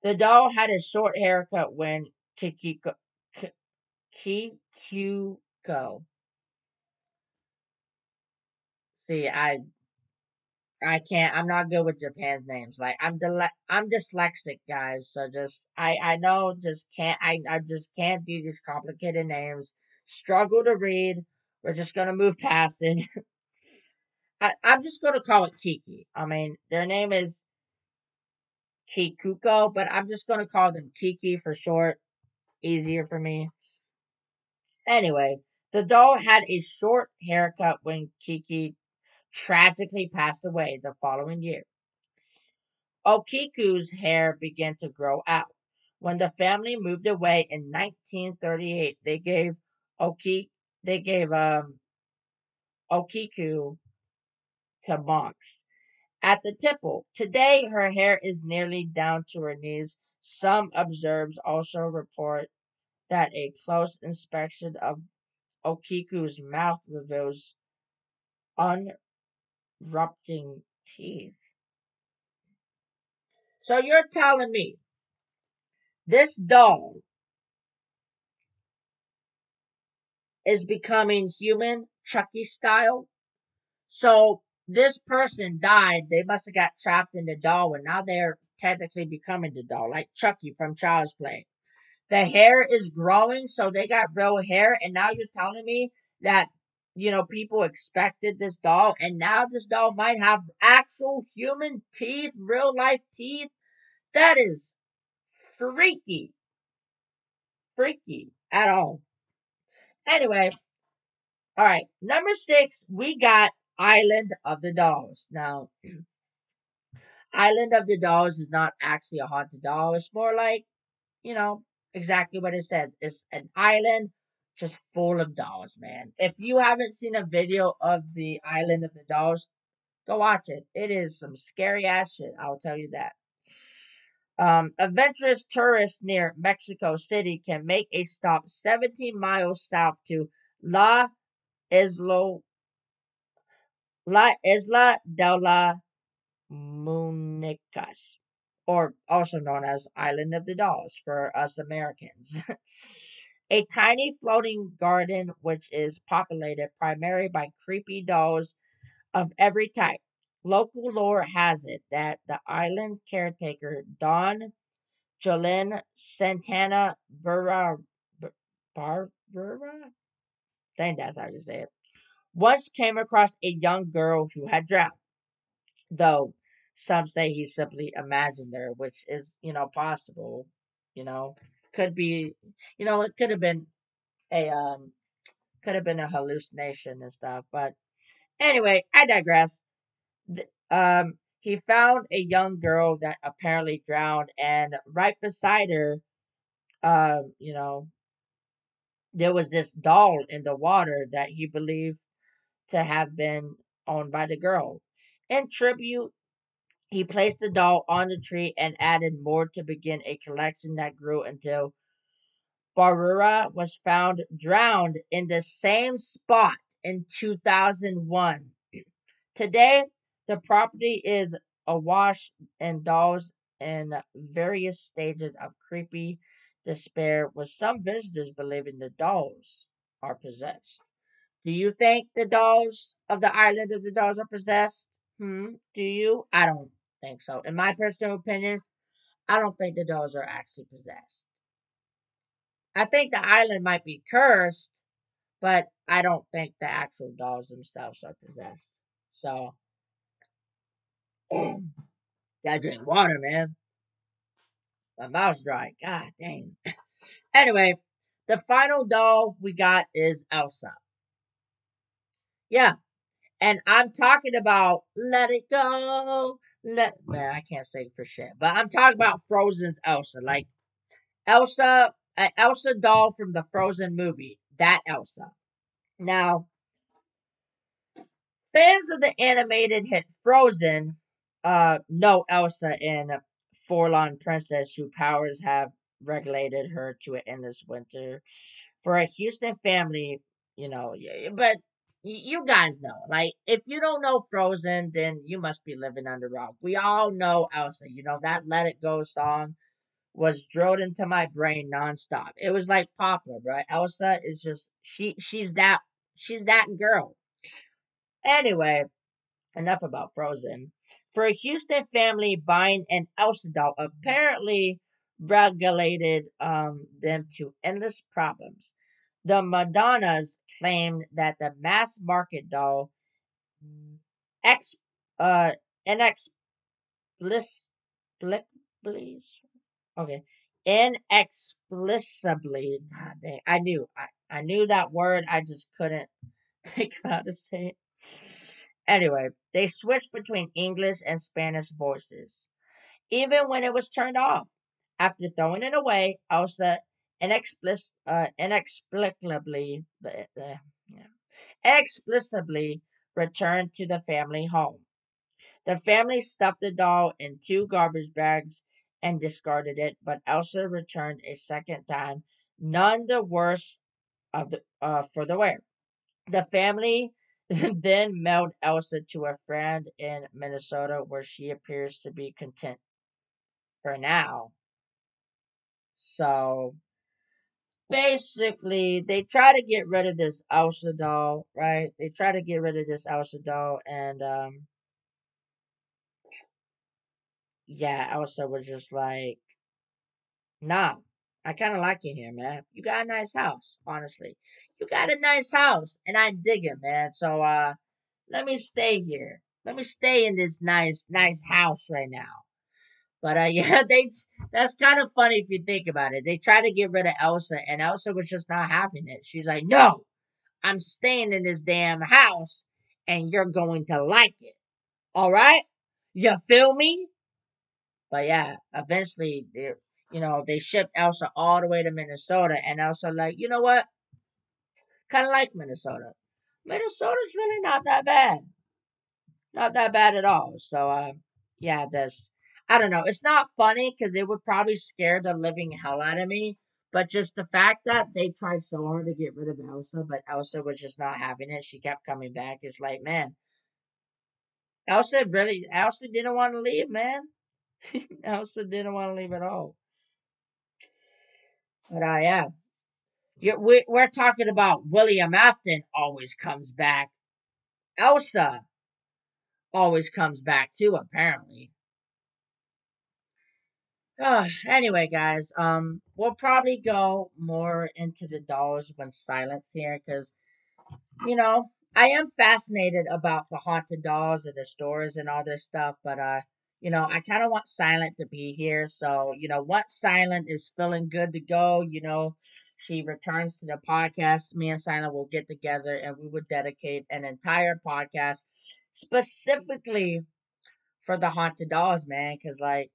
The doll had a short haircut when Kikuko. See, I can't. I'm not good with Japan's names. Like I'm dyslexic, guys. So just I know just can't. I just can't do these complicated names. Struggle to read. We're just gonna move past it. I'm just gonna call it Kiki. I mean, their name is Kikuko, but I'm just gonna call them Kiki for short. Easier for me. Anyway, the doll had a short haircut when Kiki tragically passed away the following year. Okiku's hair began to grow out. When the family moved away in 1938, Oki they gave Okiku to monks at the temple. Today, her hair is nearly down to her knees. Some observers also report that a close inspection of Okiku's mouth reveals unrupting teeth. So you're telling me this doll is becoming human, Chucky style? So this person died. They must have got trapped in the doll, and now they're technically becoming the doll, like Chucky from Child's Play. The hair is growing, so they got real hair, and now you're telling me that people expected this doll, and now this doll might have actual human teeth, real life teeth. That is freaky, freaky at all. Anyway, all right, number 6, we got Island of the Dolls. Now, Island of the Dolls is not actually a haunted doll. It's more like, you know, exactly what it says. It's an island just full of dolls, man. If you haven't seen a video of the Island of the Dolls, go watch it. It is some scary ass shit, I'll tell you that. Adventurous tourists near Mexico City can make a stop 17 miles south to La Isla, La Isla de la Muñecas, or also known as Island of the Dolls for us Americans. A tiny floating garden which is populated primarily by creepy dolls of every type. Local lore has it that the island caretaker Don Jolene Santana Barbara, I think that's how you say it, once came across a young girl who had drowned, though some say he simply imagined her, which is, possible. You know, could be, it a could have been a hallucination and stuff. But anyway, I digress. He found a young girl that apparently drowned, and right beside her, you know, there was this doll in the water that he believed to have been owned by the girl. In tribute, he placed the doll on the tree and added more to begin a collection that grew until Barura was found drowned in the same spot in 2001. Today, the property is awash in dolls in various stages of creepy despair, with some visitors believing the dolls are possessed. Do you think the dolls of the island of the dolls are possessed? Do you? I don't think so. In my personal opinion, I don't think the dolls are actually possessed. I think the island might be cursed, but I don't think the actual dolls themselves are possessed. So, gotta drink water, man. My mouth's dry. God dang. Anyway, the final doll we got is Elsa. Yeah, and I'm talking about Let It Go. Man, I can't sing for shit. But I'm talking about Frozen's Elsa. Like Elsa, Elsa doll from the Frozen movie. That Elsa. Now, fans of the animated hit Frozen know Elsa in Forlorn Princess, whose powers have regulated her to an endless winter. For a Houston family, but you guys know, like, if you don't know Frozen, then you must be living under a rock. We all know Elsa. That Let It Go song was drilled into my brain nonstop. It was like Papa, right? Elsa is just she's that girl. Anyway, enough about Frozen. For a Houston family, buying an Elsa doll apparently regulated them to endless problems. The Madonnas claimed that the mass market doll ex uh inexplicably okay inexplicably, God dang, I knew that word, I just couldn't think of how to say it. Anyway, they switched between English and Spanish voices, even when it was turned off. After throwing it away, Elsa inexplicably, yeah, explicitly returned to the family home. The family stuffed the doll in two garbage bags and discarded it, but Elsa returned a second time, none the worse for the wear. The family then mailed Elsa to a friend in Minnesota, where she appears to be content for now. So basically, they try to get rid of this Elsa doll, right? They try to get rid of this Elsa doll, and yeah, Elsa was just like, nah, I kind of like it here, man. You got a nice house, honestly. You got a nice house, and I dig it, man. So, let me stay here. Let me stay in this nice house right now. But yeah, that's kind of funny if you think about it. They tried to get rid of Elsa, and Elsa was just not having it. She's like, no, I'm staying in this damn house, and you're going to like it. All right? You feel me? But yeah, eventually they shipped Elsa all the way to Minnesota, and Elsa like, you know what? Kind of like Minnesota. Minnesota's really not that bad, not that bad at all. So yeah, this I don't know. It's not funny because it would probably scare the living hell out of me. But just the fact that they tried so hard to get rid of Elsa, but Elsa was just not having it. She kept coming back. It's like, man, Elsa didn't want to leave, man. Elsa didn't want to leave at all. But yeah, we're talking about William Afton always comes back. Elsa always comes back too, apparently. Anyway, guys, we'll probably go more into the dolls when silence here, because I am fascinated about the haunted dolls and the stores and all this stuff, but I kind of want Silent to be here. So, once Silent is feeling good to go, she returns to the podcast, me and Silent will get together and we would dedicate an entire podcast specifically for the haunted dolls, man, because like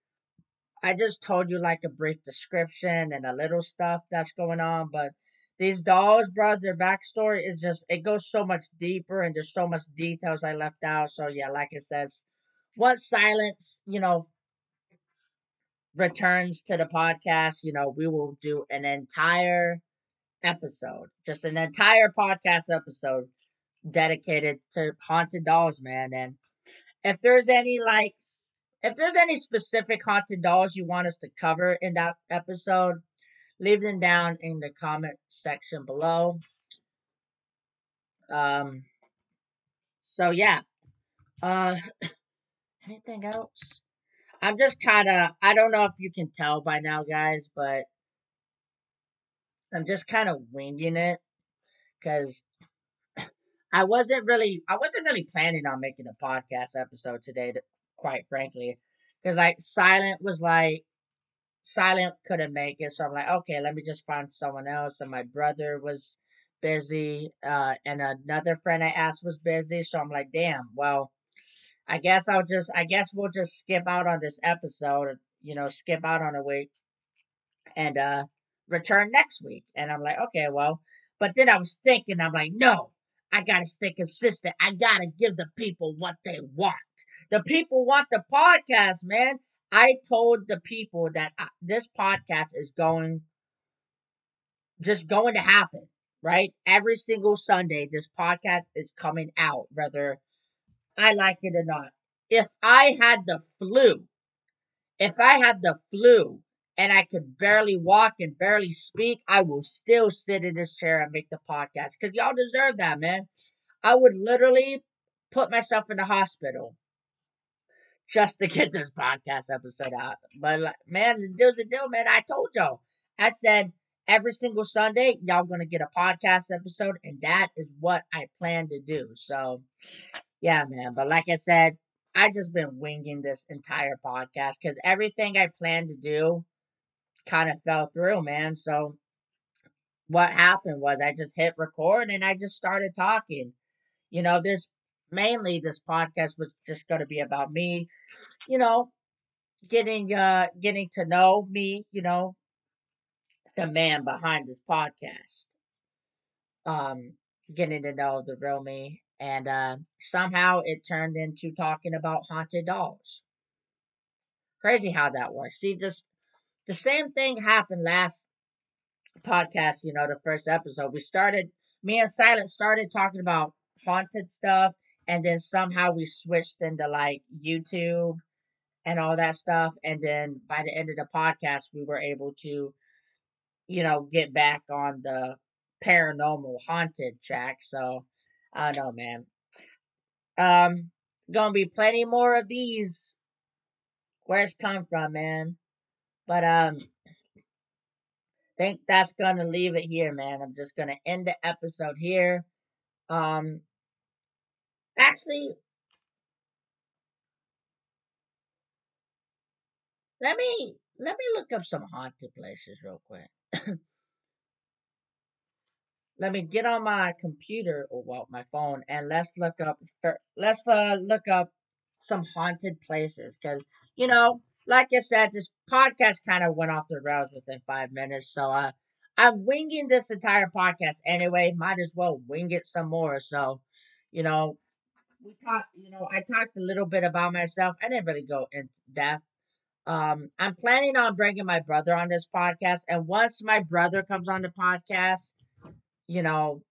I just told you like a brief description and a little stuff that's going on, but these dolls, bro, their backstory is just it goes so much deeper and there's so much details I left out. So yeah, like it says, once Silence, returns to the podcast, we will do an entire episode, just an entire podcast episode dedicated to haunted dolls, man. And if there's any if there's any specific haunted dolls you want us to cover in that episode, leave them down in the comment section below. Um, so yeah. Uh, anything else? I'm just kind of, I don't know if you can tell by now, guys, but I'm just kind of winging it because I wasn't really planning on making a podcast episode today, quite frankly, because like Silent couldn't make it, so I'm like, okay, let me just find someone else. And my brother was busy, and another friend I asked was busy, so I'm like, damn, well, I guess we'll just skip out on this episode, skip out on a week and return next week. And I'm like, okay, well, but then I was thinking, I'm like, no, I gotta stay consistent. I gotta give the people what they want. The people want the podcast, man. I told the people that this podcast is going to happen, right? Every single Sunday, this podcast is coming out, whether I like it or not. If I had the flu, if I had the flu and I could barely walk and barely speak, I will still sit in this chair and make the podcast because y'all deserve that, man. I would literally put myself in the hospital just to get this podcast episode out. But like, man, there's a deal, man. I told y'all. I said every single Sunday, y'all gonna get a podcast episode, and that is what I plan to do. So yeah, man. But like I said, I just been winging this entire podcast because everything I planned to do kind of fell through, man. So what happened was I just hit record and I just started talking. This mainly this podcast was just going to be about me, you know, getting to know me, the man behind this podcast. Um Getting to know the real me and somehow it turned into talking about haunted dolls. Crazy how that works. See, this the same thing happened last podcast, the first episode. Me and Silent started talking about haunted stuff, and then somehow we switched into like YouTube and all that stuff. And then by the end of the podcast, we were able to, get back on the paranormal haunted track. So I don't know, man. Gonna be plenty more of these where it's come from, man. But think that's gonna leave it here, man. I'm just gonna end the episode here. Um, actually, let me look up some haunted places real quick. Let me get on my computer or well, my phone, and let's look up some haunted places because you know, like I said, this podcast kind of went off the rails within 5 minutes. So I'm winging this entire podcast anyway. Might as well wing it some more. So, you know, I talked a little bit about myself. I didn't really go into depth. I'm planning on bringing my brother on this podcast, and once my brother comes on the podcast, you know,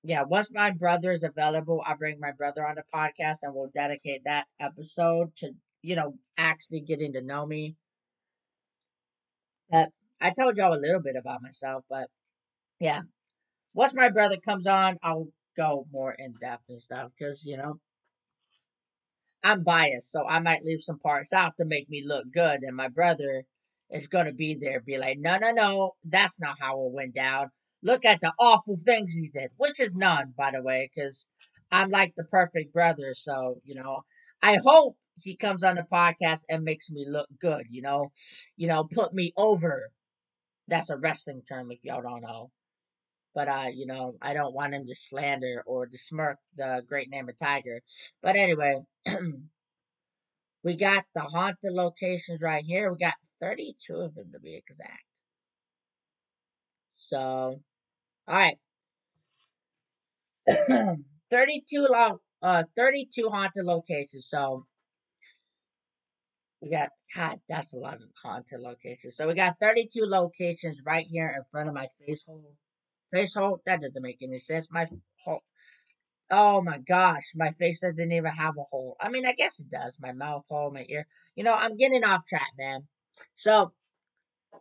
yeah, once my brother is available, I'll bring my brother on the podcast, and we'll dedicate that episode to actually getting to know me. But I told y'all a little bit about myself, but yeah, once my brother comes on, I'll go more in depth and stuff because I'm biased, so I might leave some parts out to make me look good, and my brother is gonna be there, be like, no, no, no, that's not how it went down. Look at the awful things he did, which is none, by the way, because I'm like the perfect brother. So I hope he comes on the podcast and makes me look good. Put me over. That's a wrestling term if y'all don't know. But I don't want him to slander or to smirk the great name of Tiger. But anyway. We got the haunted locations right here. We got 32 of them to be exact. So, all right. 32 haunted locations. So, we got, God, that's a lot of haunted locations. So, we got 32 locations right here in front of my face hole. Face hole? That doesn't make any sense. My hole. Oh my gosh, my face doesn't even have a hole. I mean, I guess it does. My mouth hole, my ear. I'm getting off track, man. So,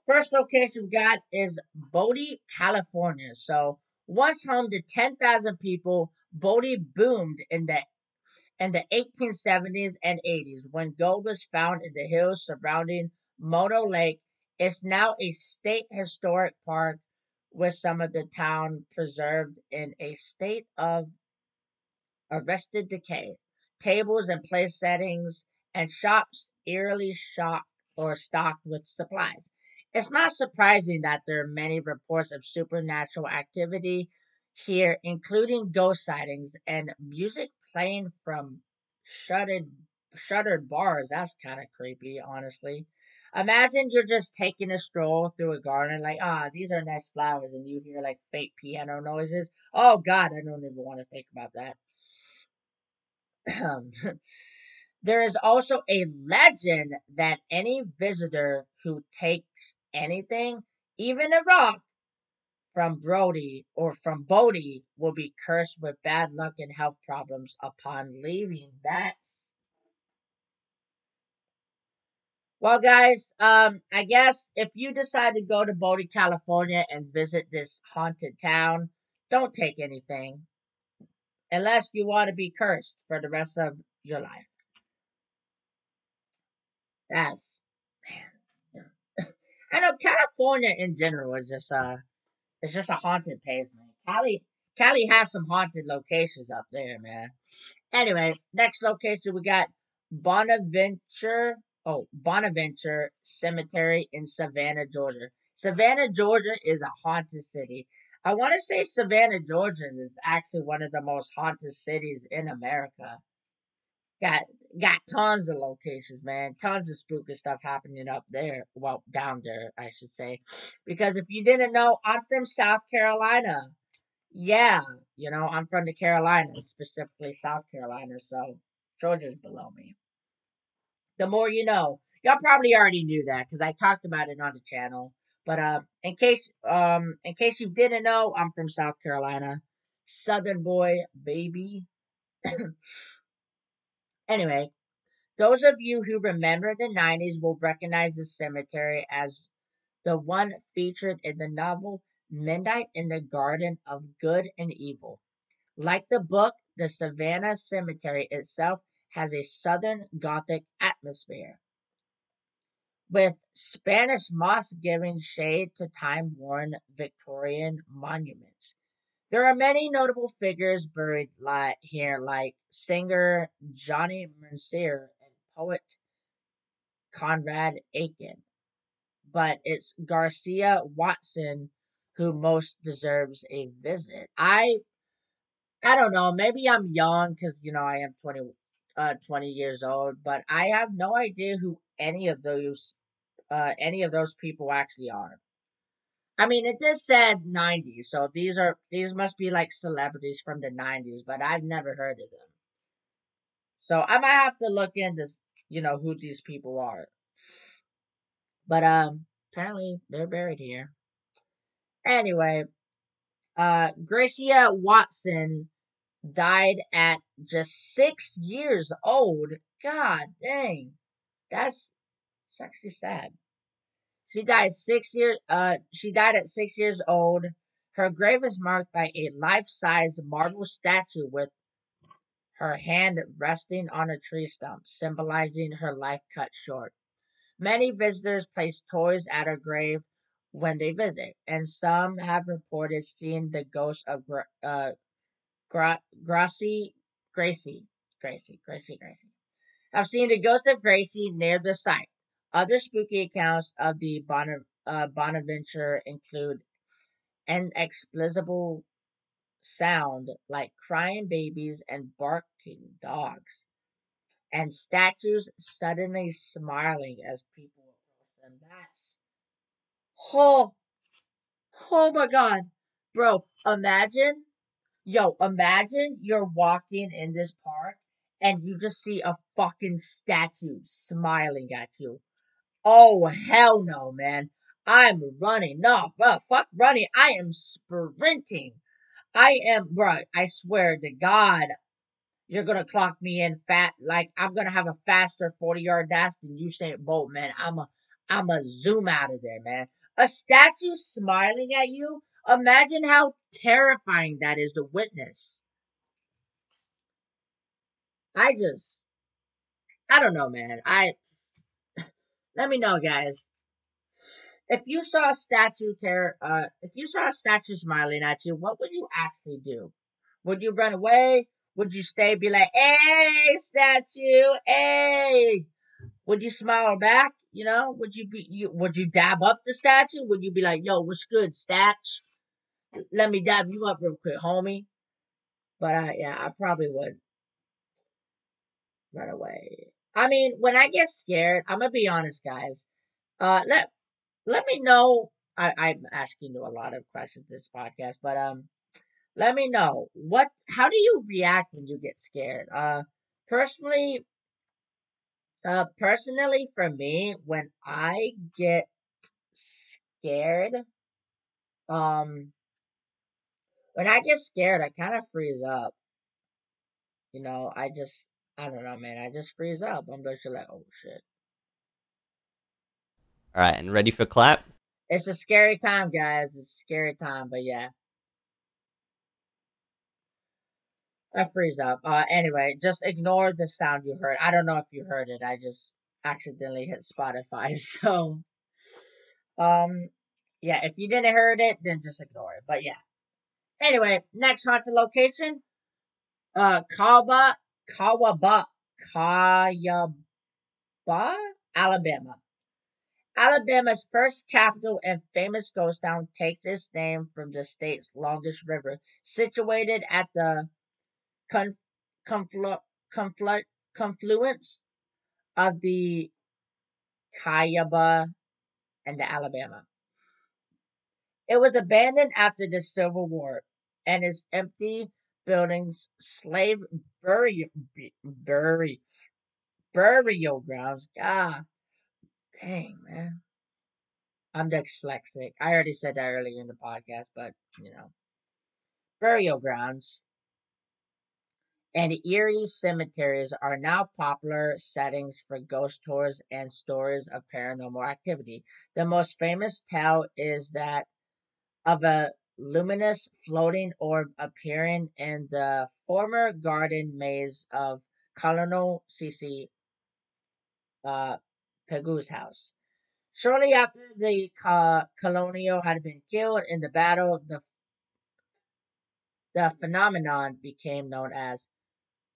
first location we got is Bodie, California. So, once home to 10,000 people, Bodie boomed in the 1870s and 80s when gold was found in the hills surrounding Moto Lake. It's now a state historic park with some of the town preserved in a state of arrested decay. Tables and place settings and shops eerily shocked or stocked with supplies. It's not surprising that there are many reports of supernatural activity here, including ghost sightings and music playing from shuttered shuttered bars. That's kind of creepy, honestly. Imagine you're just taking a stroll through a garden, like, these are nice flowers, and you hear like fake piano noises. Oh God, I don't even want to think about that. There is also a legend that any visitor who takes anything, even a rock, from Brody or from Bodie will be cursed with bad luck and health problems upon leaving. That's well, guys. I guess if you decide to go to Bodie, California, and visit this haunted town, don't take anything unless you want to be cursed for the rest of your life. That's I know California in general is just it's just a haunted place, man. Cali has some haunted locations up there, man. Anyway, next location we got Bonaventure. Oh, Bonaventure Cemetery in Savannah, Georgia. Savannah, Georgia is a haunted city. I want to say Savannah, Georgia is actually one of the most haunted cities in America. Got got tons of locations, man. Tons of spooky stuff happening up there. Well, down there, I should say. Because if you didn't know, I'm from South Carolina. Yeah, I'm from the Carolinas, specifically South Carolina, so Georgia's below me. The more you know. Y'all probably already knew that because I talked about it on the channel. But in case you didn't know, I'm from South Carolina. Southern boy, baby. Anyway, those of you who remember the 90s will recognize the cemetery as the one featured in the novel Midnight in the Garden of Good and Evil. Like the book, the Savannah Cemetery itself has a Southern Gothic atmosphere, with Spanish moss giving shade to time worn Victorian monuments. There are many notable figures buried here, like singer Johnny Mercier and poet Conrad Aiken, but it's Garcia Watson who most deserves a visit. I don't know, maybe I'm young because I am 20 years old, but I have no idea who any of those people actually are. I mean, it just said 90s, so these must be like celebrities from the 90s, but I've never heard of them. So I might have to look into who these people are. But apparently they're buried here. Anyway, Gracia Watson died at just 6 years old. God dang, that's it's actually sad. She died at 6 years old. Her grave is marked by a life-size marble statue with her hand resting on a tree stump, symbolizing her life cut short. Many visitors place toys at her grave when they visit, and some have reported seeing the ghost of Gracie, Gracie. I've seen the ghost of Gracie near the site. Other spooky accounts of the Bonaventure include inexplicable sound like crying babies and barking dogs, and statues suddenly smiling as people approach them. That's oh, oh my god, bro! Imagine you're walking in this park and you just see a fucking statue smiling at you. Oh hell no, man! I'm running. No, bro, fuck running. I am sprinting. Bro. I swear to God, you're gonna clock me in fat. Like I'm gonna have a faster 40-yard dash than Usain Bolt, man. I'm a zoom out of there, man. A statue smiling at you. Imagine how terrifying that is to witness. I just, I don't know, man. Let me know, guys. If you saw a statue smiling at you, what would you actually do? Would you run away? Would you stay, be like, "Hey, statue, hey"? Would you smile back? Would you dab up the statue? Would you be like, "Yo, what's good, statue? Let me dab you up real quick, homie." But yeah, I probably would run away. I mean, when I get scared, I'm gonna be honest, guys. Let me know. I'm asking you a lot of questions this podcast, but let me know how do you react when you get scared? Personally, personally for me, when I get scared, um, when I get scared, I kind of freeze up. I don't know, man. I just freeze up. I'm just like, oh shit. All right, and ready for clap? It's a scary time, guys. It's a scary time, but yeah, I freeze up. Anyway, just ignore the sound you heard. I don't know if you heard it. I just accidentally hit Spotify. So, um, yeah, if you didn't heard it, then just ignore it. But yeah. Anyway, next haunted location, Kawaba, Kayaba, Alabama. Alabama's first capital and famous ghost town takes its name from the state's longest river, situated at the conf- conflu- conflu- confluence of the Cayaba and the Alabama. It was abandoned after the Civil War, and its empty buildings, slave burial, bury, burial grounds. Ah, dang, man. I'm dyslexic. I already said that earlier in the podcast, but, burial grounds and eerie cemeteries are now popular settings for ghost tours and stories of paranormal activity. The most famous tale is that of a luminous floating orb appearing in the former garden maze of Colonel C.C. Uh, Pegu's house. Shortly after the colonial had been killed in the battle, the phenomenon became known as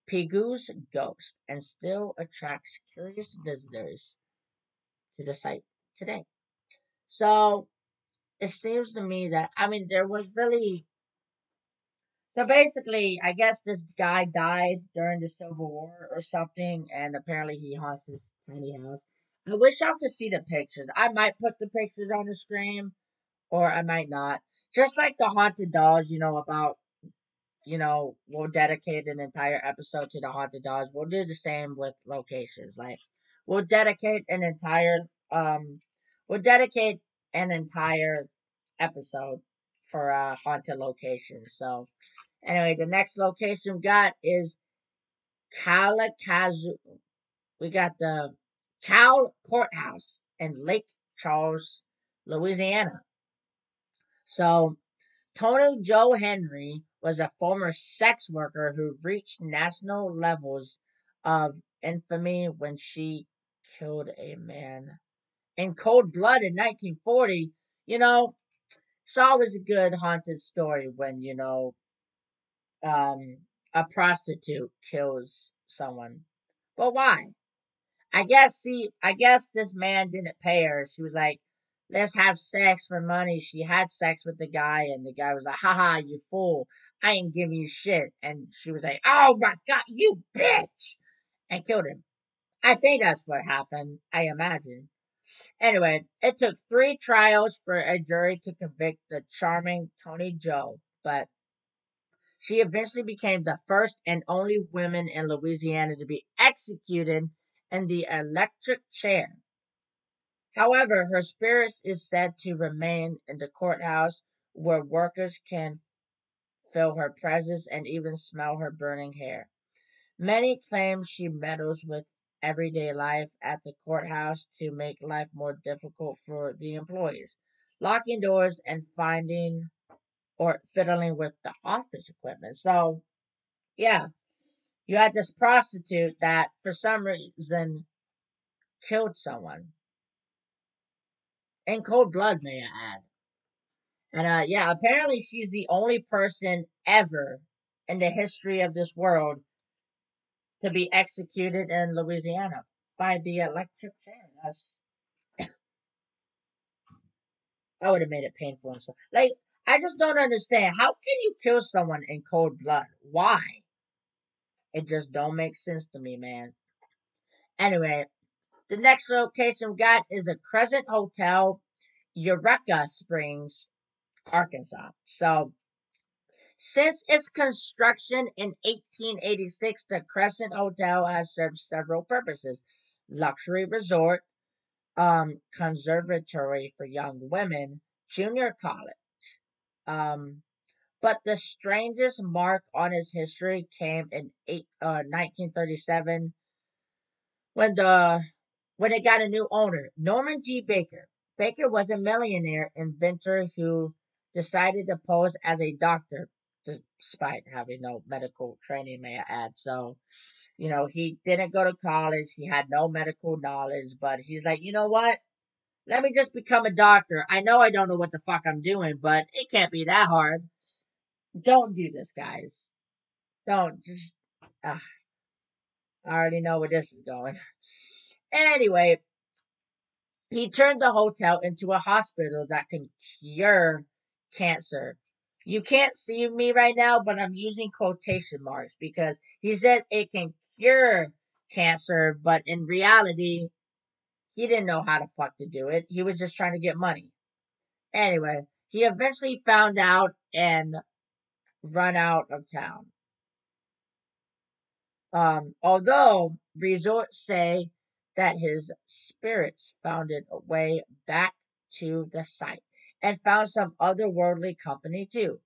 Pegu's ghost and still attracts curious visitors to the site today. So it seems to me that, I mean, there was really. So basically, I guess this guy died during the Civil War or something, and apparently he haunts this tiny house. I wish I could see the pictures. I might put the pictures on the screen, or I might not. Just like the haunted dolls, we'll dedicate an entire episode to the haunted dolls. We'll do the same with locations. Like, we'll dedicate an entire, um, we'll dedicate an entire episode for haunted locations. So, anyway, the next location we got is Calacazoo. We got the Cal Courthouse in Lake Charles, Louisiana. So, Tony Joe Henry was a former sex worker who reached national levels of infamy when she killed a man in cold blood in 1940. You know, it's always a good haunted story when, um, a prostitute kills someone. But why? I guess this man didn't pay her. She was like, let's have sex for money. She had sex with the guy, and the guy was like, haha, you fool. I ain't giving you shit. And she was like, oh my god, you bitch! And killed him. I think that's what happened. I imagine. Anyway, it took 3 trials for a jury to convict the charming Tony Joe, but she eventually became the first and only woman in Louisiana to be executed in the electric chair. However, her spirit is said to remain in the courthouse where workers can feel her presence and even smell her burning hair. Many claim she meddles with everyday life at the courthouse to make life more difficult for the employees, locking doors and finding or fiddling with the office equipment. So, yeah, you had this prostitute that for some reason killed someone in cold blood, may I add. And yeah, apparently she's the only person ever in the history of this world to be executed in Louisiana by the electric chair. I would have made it painful and stuff. Like, I just don't understand. How can you kill someone in cold blood? Why? It just don't make sense to me, man. Anyway, the next location we got is the Crescent Hotel, Eureka Springs, Arkansas. So, since its construction in 1886, the Crescent Hotel has served several purposes: luxury resort, conservatory for young women, junior college. Um, but the strangest mark on its history came in 1937 when the when it got a new owner, Norman G. Baker. Baker was a millionaire inventor who decided to pose as a doctor despite having no medical training, may I add. So, he didn't go to college, he had no medical knowledge, but he's like, you know what? Let me just become a doctor. I know I don't know what the fuck I'm doing, but it can't be that hard. Don't do this, guys. Don't just. Uh, I already know where this is going. Anyway, he turned the hotel into a hospital that can cure cancer. You can't see me right now, but I'm using quotation marks because he said it can cure cancer, but in reality, he didn't know how to fuck to do it. He was just trying to get money. Anyway, he eventually found out and run out of town. Although resorts say that his spirits found a way back to the site and found some otherworldly company too.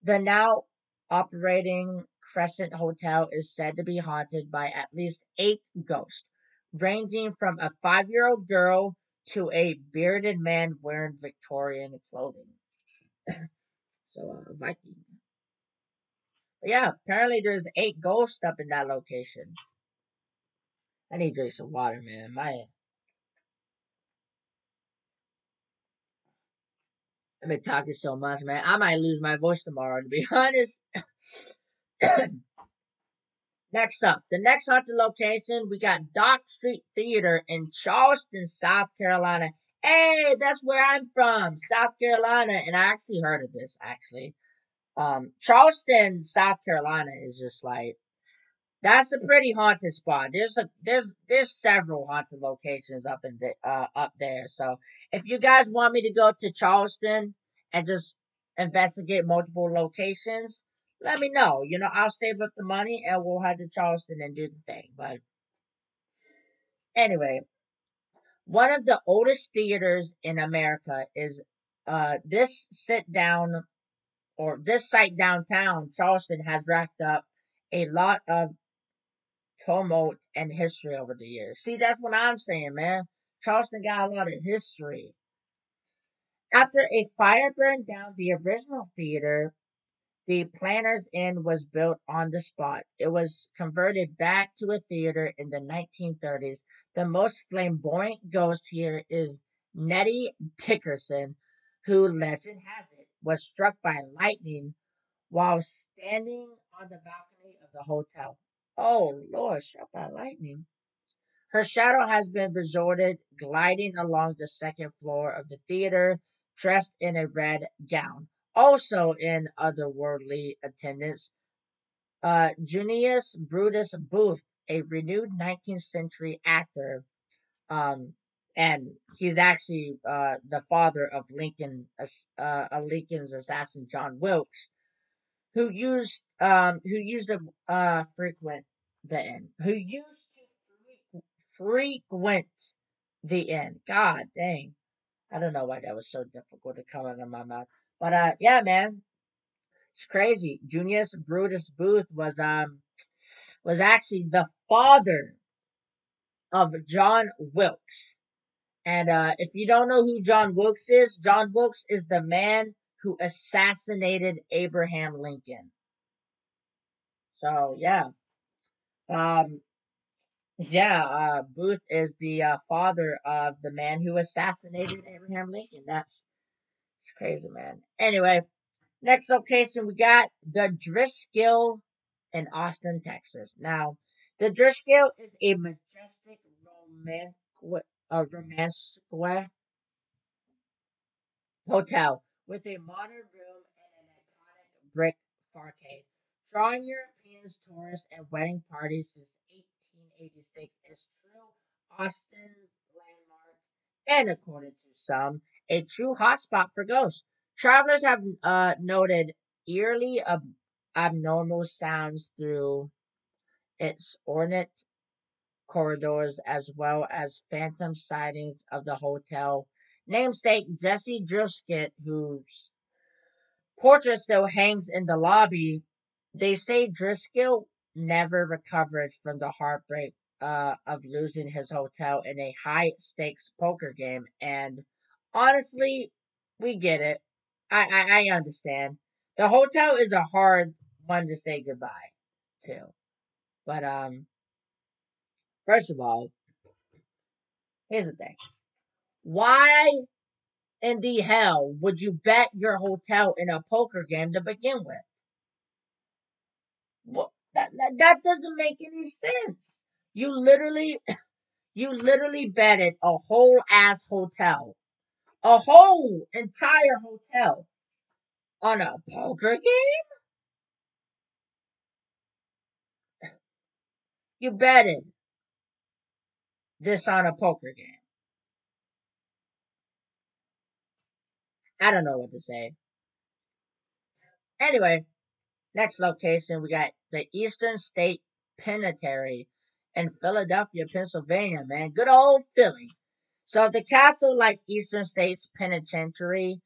The now operating Crescent Hotel is said to be haunted by at least 8 ghosts, ranging from a 5-year-old girl to a bearded man wearing Victorian clothing. So, Viking. But yeah, apparently there's 8 ghosts up in that location. I need to drink some water, man. I've been talking so much, man. I might lose my voice tomorrow, to be honest. Next up, the next haunted location, we got Dock Street Theater in Charleston, South Carolina. Hey, that's where I'm from, South Carolina, and I actually heard of this. Actually, Charleston, South Carolina is just like that's a pretty haunted spot. There's several haunted locations up there. So if you guys want me to go to Charleston and just investigate multiple locations, let me know. I'll save up the money and we'll head to Charleston and do the thing. But anyway, one of the oldest theaters in America is this sit down or this site downtown Charleston has racked up a lot of tumult and history over the years. See, that's what I'm saying, man. Charleston got a lot of history. After a fire burned down the original theater, the Planters Inn was built on the spot. It was converted back to a theater in the 1930s. The most flamboyant ghost here is Nettie Dickerson, who, legend has it, was struck by lightning while standing on the balcony of the hotel. Oh, Lord, struck by lightning. Her shadow has been resorted gliding along the second floor of the theater, dressed in a red gown. Also in otherworldly attendance, Junius Brutus Booth, a renewed 19th century actor, um, and he's actually the father of Lincoln's assassin John Wilkes, who used to frequent the inn, who used to frequent the inn. God dang, I don't know why that was so difficult to come out of my mouth, but yeah, man, it's crazy. Junius Brutus Booth was actually the father of John Wilkes. And if you don't know who John Wilkes is the man who assassinated Abraham Lincoln. So um, Booth is the father of the man who assassinated Abraham Lincoln. It's crazy, man. Anyway, next location we got the Driskill in Austin, Texas. Now, the Driskill is a majestic romance hotel with a modern room and an iconic brick facade. Drawing Europeans, tourists, and wedding parties since 1886 is true Austin landmark and, according to some, a true hotspot for ghosts. Travelers have noted eerily abnormal sounds through its ornate corridors, as well as phantom sightings of the hotel namesake Jesse Driscoll, whose portrait still hangs in the lobby. They say Driscoll never recovered from the heartbreak of losing his hotel in a high stakes poker game, and honestly, we get it. I understand. The hotel is a hard one to say goodbye to, but first of all, here's the thing: why in the hell would you bet your hotel in a poker game to begin with? Well, that doesn't make any sense. You literally you literally betted a whole ass hotel, a whole entire hotel on a poker game. You betted this on a poker game. I don't know what to say. Anyway, next location we got the Eastern State Penitentiary in Philadelphia, Pennsylvania. Man, good old Philly. So the castle, like Eastern State's Penitentiary,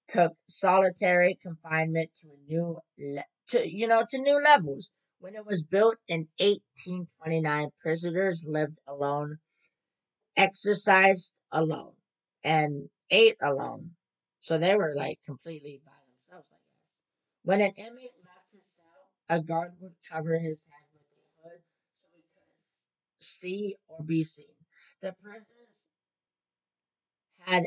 took solitary confinement to a to new levels. When it was built in 1829, prisoners lived alone, exercised alone, and ate alone. So they were like completely by themselves, I guess. When an inmate left his cell, a guard would cover his head with a hood so he couldn't see or be seen. The prisoners had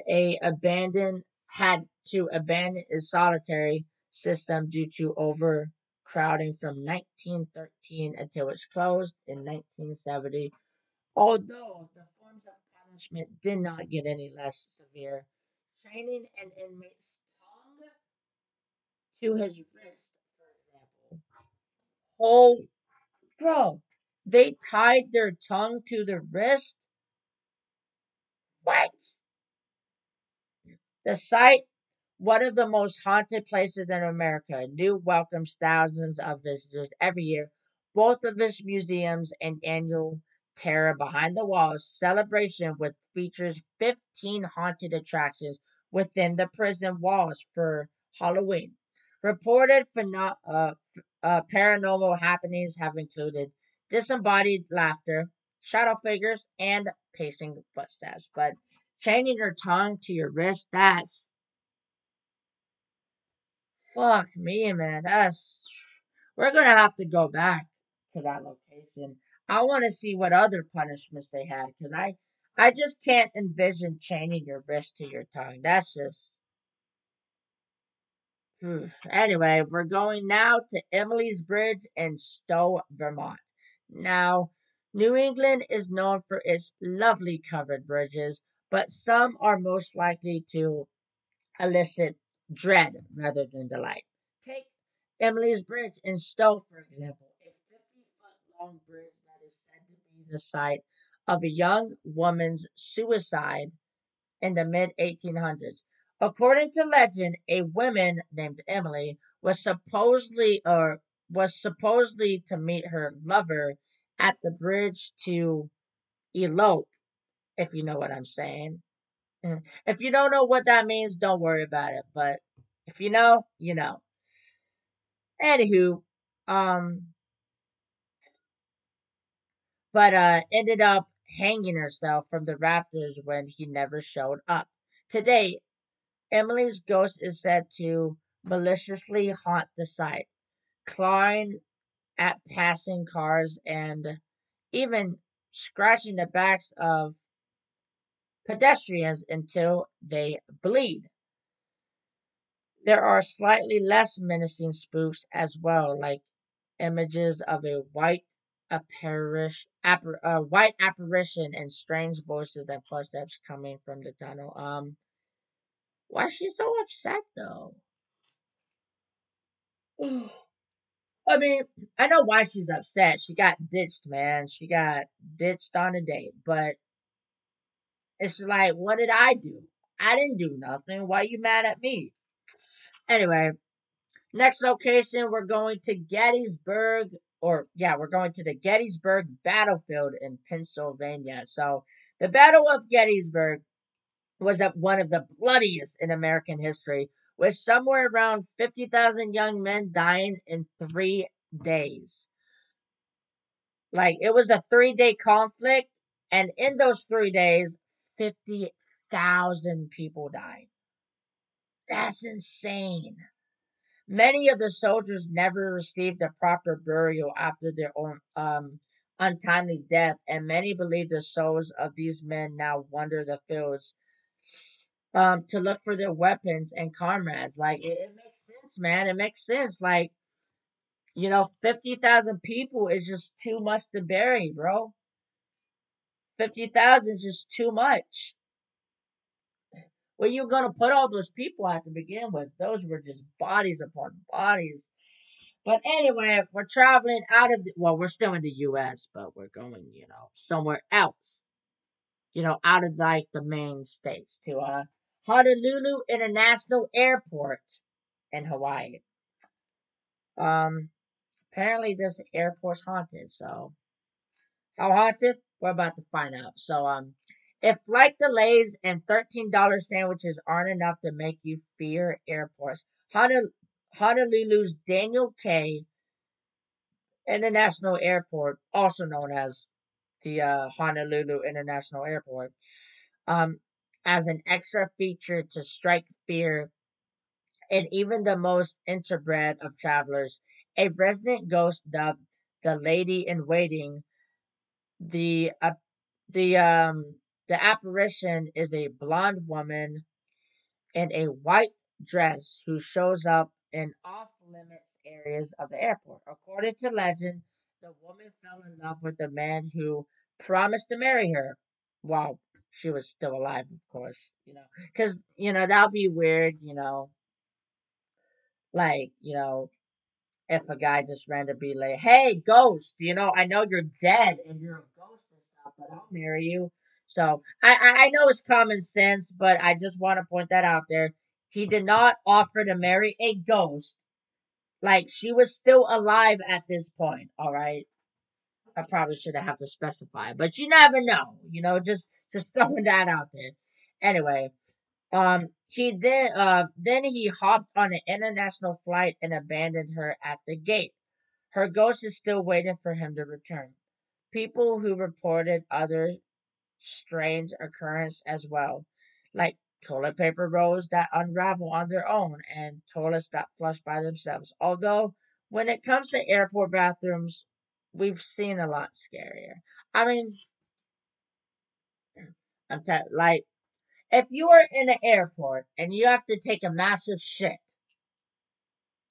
to abandon its solitary system due to overcrowding from 1913 until it closed in 1970. Although the forms of punishment did not get any less severe, training an inmate's tongue to his wrist, for example. Oh, bro, they tied their tongue to the wrist? What? The site, one of the most haunted places in America, New welcomes thousands of visitors every year. Both of its museums and annual Terror Behind the Walls celebration, which features 15 haunted attractions within the prison walls for Halloween. Reported paranormal happenings have included disembodied laughter, shadow figures, and pacing footsteps. But chaining your tongue to your wrist, that's fuck me, man. We're gonna have to go back to that location. I want to see what other punishments they had because I just can't envision chaining your wrist to your tongue. That's just Anyway, we're going now to Emily's Bridge in Stowe, Vermont. Now, New England is known for its lovely covered bridges, but some are most likely to elicit dread rather than delight. Take Emily's Bridge in Stowe, for example, a 50-foot long bridge that is the site of a young woman's suicide in the mid 1800s. According to legend, a woman named Emily was supposedly to meet her lover at the bridge to elope, if you know what I'm saying. If you don't know what that means, don't worry about it. But if you know, you know. Anywho, um, but ended up hanging herself from the rafters when he never showed up. Today, Emily's ghost is said to maliciously haunt the site, clawing at passing cars and even scratching the backs of pedestrians until they bleed. There are slightly less menacing spooks as well, like images of a white apparition and strange voices and footsteps coming from the tunnel. Why is she so upset though? I mean, I know why she's upset. She got ditched, man. She got ditched on a date. But it's like, what did I do? I didn't do nothing. Why you mad at me? Anyway, next location, we're going to Gettysburg, or yeah, we're going to the Gettysburg battlefield in Pennsylvania. So, the Battle of Gettysburg was one of the bloodiest in American history, with somewhere around 50,000 young men dying in 3 days. Like, it was a 3 day conflict, and in those 3 days, 50,000 people died. That's insane. Many of the soldiers never received a proper burial after their own untimely death, and many believe the souls of these men now wander the fields to look for their weapons and comrades. Like it makes sense, man. It makes sense. Like 50,000 people is just too much to bury, bro. 50,000 is just too much. Where you gonna put all those people at to begin with? Those were just bodies upon bodies. But anyway, we're traveling out of well, we're still in the U.S., but we're going, somewhere else. Out of like the main states to Honolulu International Airport in Hawaii. Um, Apparently this airport's haunted. So how haunted? We're about to find out. So if flight delays and $13 sandwiches aren't enough to make you fear airports, Honolulu's Daniel K. International Airport, also known as the Honolulu International Airport, um, as an extra feature to strike fear in even the most interbred of travelers. A resident ghost dubbed the Lady in Waiting. The uh, the the apparition is a blonde woman in a white dress who shows up in off limits areas of the airport. According to legend, the woman fell in love with the man who promised to marry her while she was still alive, of course, because, that'll be weird, like, if a guy just ran to be like, hey, ghost, I know you're dead and you're a ghost and stuff, but I'll marry you. So I know it's common sense, but I just want to point that out there. He did not offer to marry a ghost. Like she was still alive at this point, all right? I probably should have to specify, but you never know, just throwing that out there. Anyway, then he hopped on an international flight and abandoned her at the gate. Her ghost is still waiting for him to return. People who reported other strange occurrences as well, like toilet paper rolls that unravel on their own and toilets that flush by themselves. Although, when it comes to airport bathrooms, we've seen a lot scarier. I mean, like, if you are in an airport and you have to take a massive shit,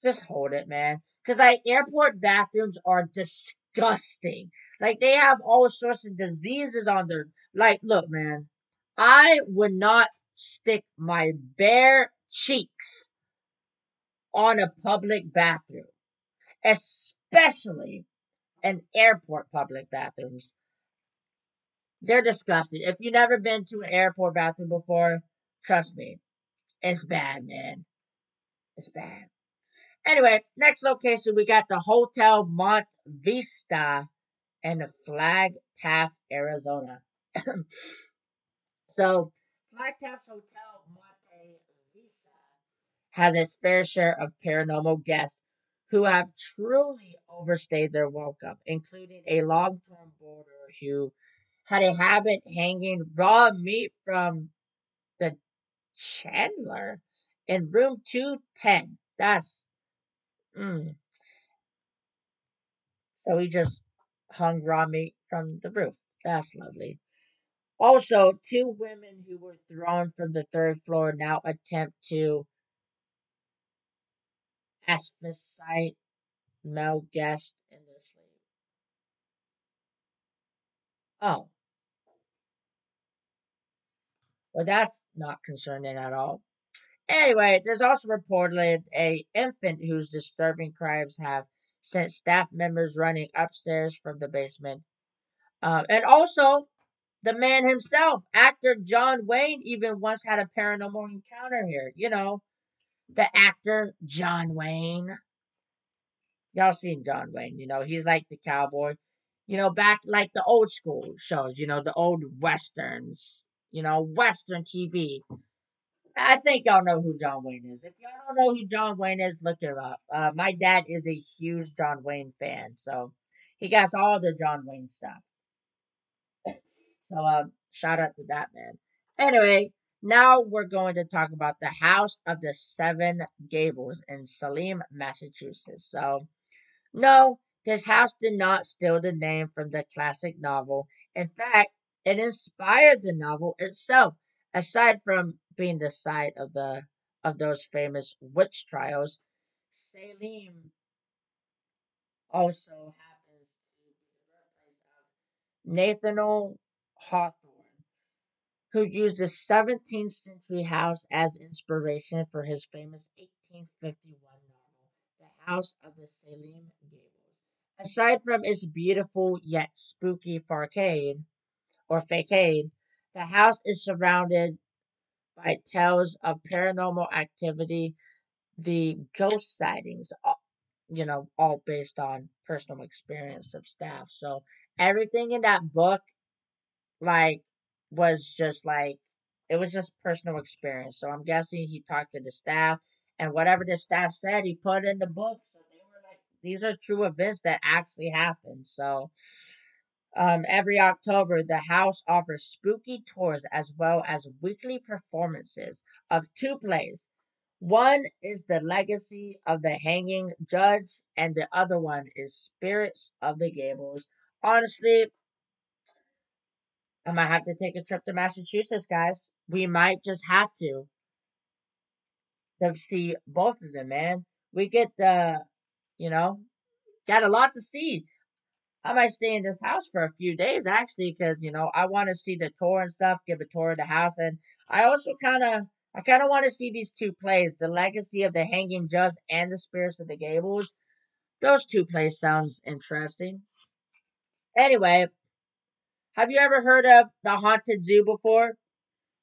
just hold it, man. Because, like, airport bathrooms are disgusting. Like, they have all sorts of diseases on their. Like, look, man. I would not stick my bare cheeks on a public bathroom, especially in airport public bathrooms. They're disgusting. If you've never been to an airport bathroom before, trust me, it's bad, man. It's bad. Anyway, next location we got the Hotel Mont Vista in Flagstaff, Arizona. So, Flagstaff Hotel Monte Vista has its fair share of paranormal guests who have truly overstayed their welcome, including a long-term boarder who had a habit hanging raw meat from the chandelier in room 210. That's mm. So he just hung raw meat from the roof. That's lovely. Also, two women who were thrown from the third floor now attempt to asphyxiate male guests in their sleep. Oh, well, that's not concerning at all. Anyway, there's also reportedly a infant whose disturbing cries have sent staff members running upstairs from the basement. And also, the man himself, actor John Wayne, even once had a paranormal encounter here. You know, the actor John Wayne. Y'all seen John Wayne, he's like the cowboy. Back like the old school shows, the old westerns, Western TV. I think y'all know who John Wayne is. If y'all don't know who John Wayne is, look it up. My dad is a huge John Wayne fan, so he got all the John Wayne stuff. So, shout out to that man. Anyway, now we're going to talk about the House of the Seven Gables in Salem, Massachusetts. So, no, this house did not steal the name from the classic novel. In fact, it inspired the novel itself. Aside from being the site of those famous witch trials, Salem also happens to be the birthplace of Nathaniel Hawthorne, who used the 17th century house as inspiration for his famous 1851 novel, The House of the Salem Gables. Aside from its beautiful yet spooky facade, the house is surrounded by tales of paranormal activity, the ghost sightings, all based on personal experience of staff. So everything in that book like was just like it was just personal experience. So I'm guessing he talked to the staff and whatever the staff said he put in the book. So they were like these are true events that actually happened. So every October the house offers spooky tours as well as weekly performances of two plays. One is The Legacy of the Hanging Judge and the other one is Spirits of the Gables. Honestly, I might have to take a trip to Massachusetts, guys. We might just have to see both of them, man. We get you know, got a lot to see. I might stay in this house for a few days actually, because I want to see the tour and stuff, give a tour of the house, and I also I kind of want to see these two plays, The Legacy of the Hanging Judge and The Spirits of the Gables. Those two plays sounds interesting. Anyway, have you ever heard of the Haunted Zoo before?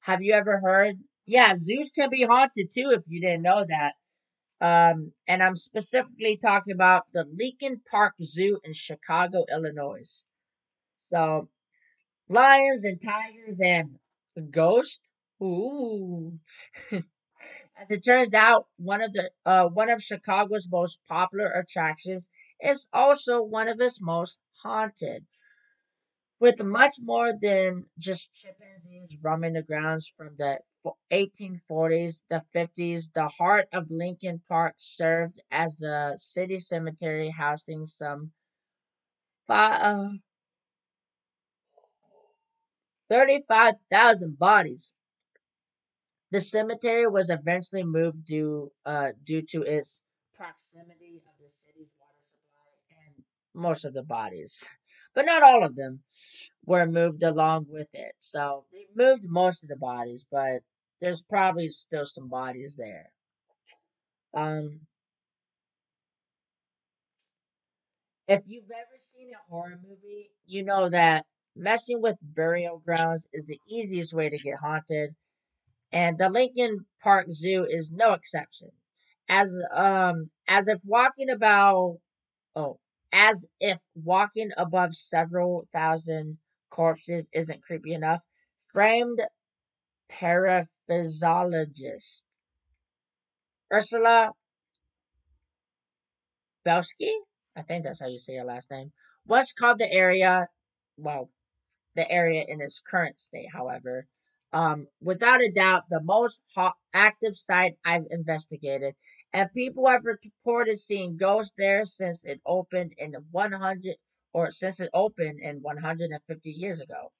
Have you ever heard? Yeah, zoos can be haunted too if you didn't know that. And I'm specifically talking about the Lincoln Park Zoo in Chicago, Illinois. So, lions and tigers and ghosts. Ooh. As it turns out, one of Chicago's most popular attractions is also one of its most haunted. With much more than just chimpanzees roaming the grounds from the 1840s, the 50s, the heart of Lincoln Park served as the city cemetery housing some 35,000 bodies. The cemetery was eventually moved due to its proximity of the city's water supply and most of the bodies, but not all of them, were moved along with it. So they moved most of the bodies, but there's probably still some bodies there. Um, if you've ever seen a horror movie, you know that messing with burial grounds is the easiest way to get haunted, and the Lincoln Park Zoo is no exception. As if walking about oh as if walking above several thousand corpses isn't creepy enough, framed paraphysiologist Ursula Belsky, I think that's how you say her last name, once called well, the area in its current state, however, without a doubt, the most active site I've investigated, and people have reported seeing ghosts there since it opened in 150 years ago.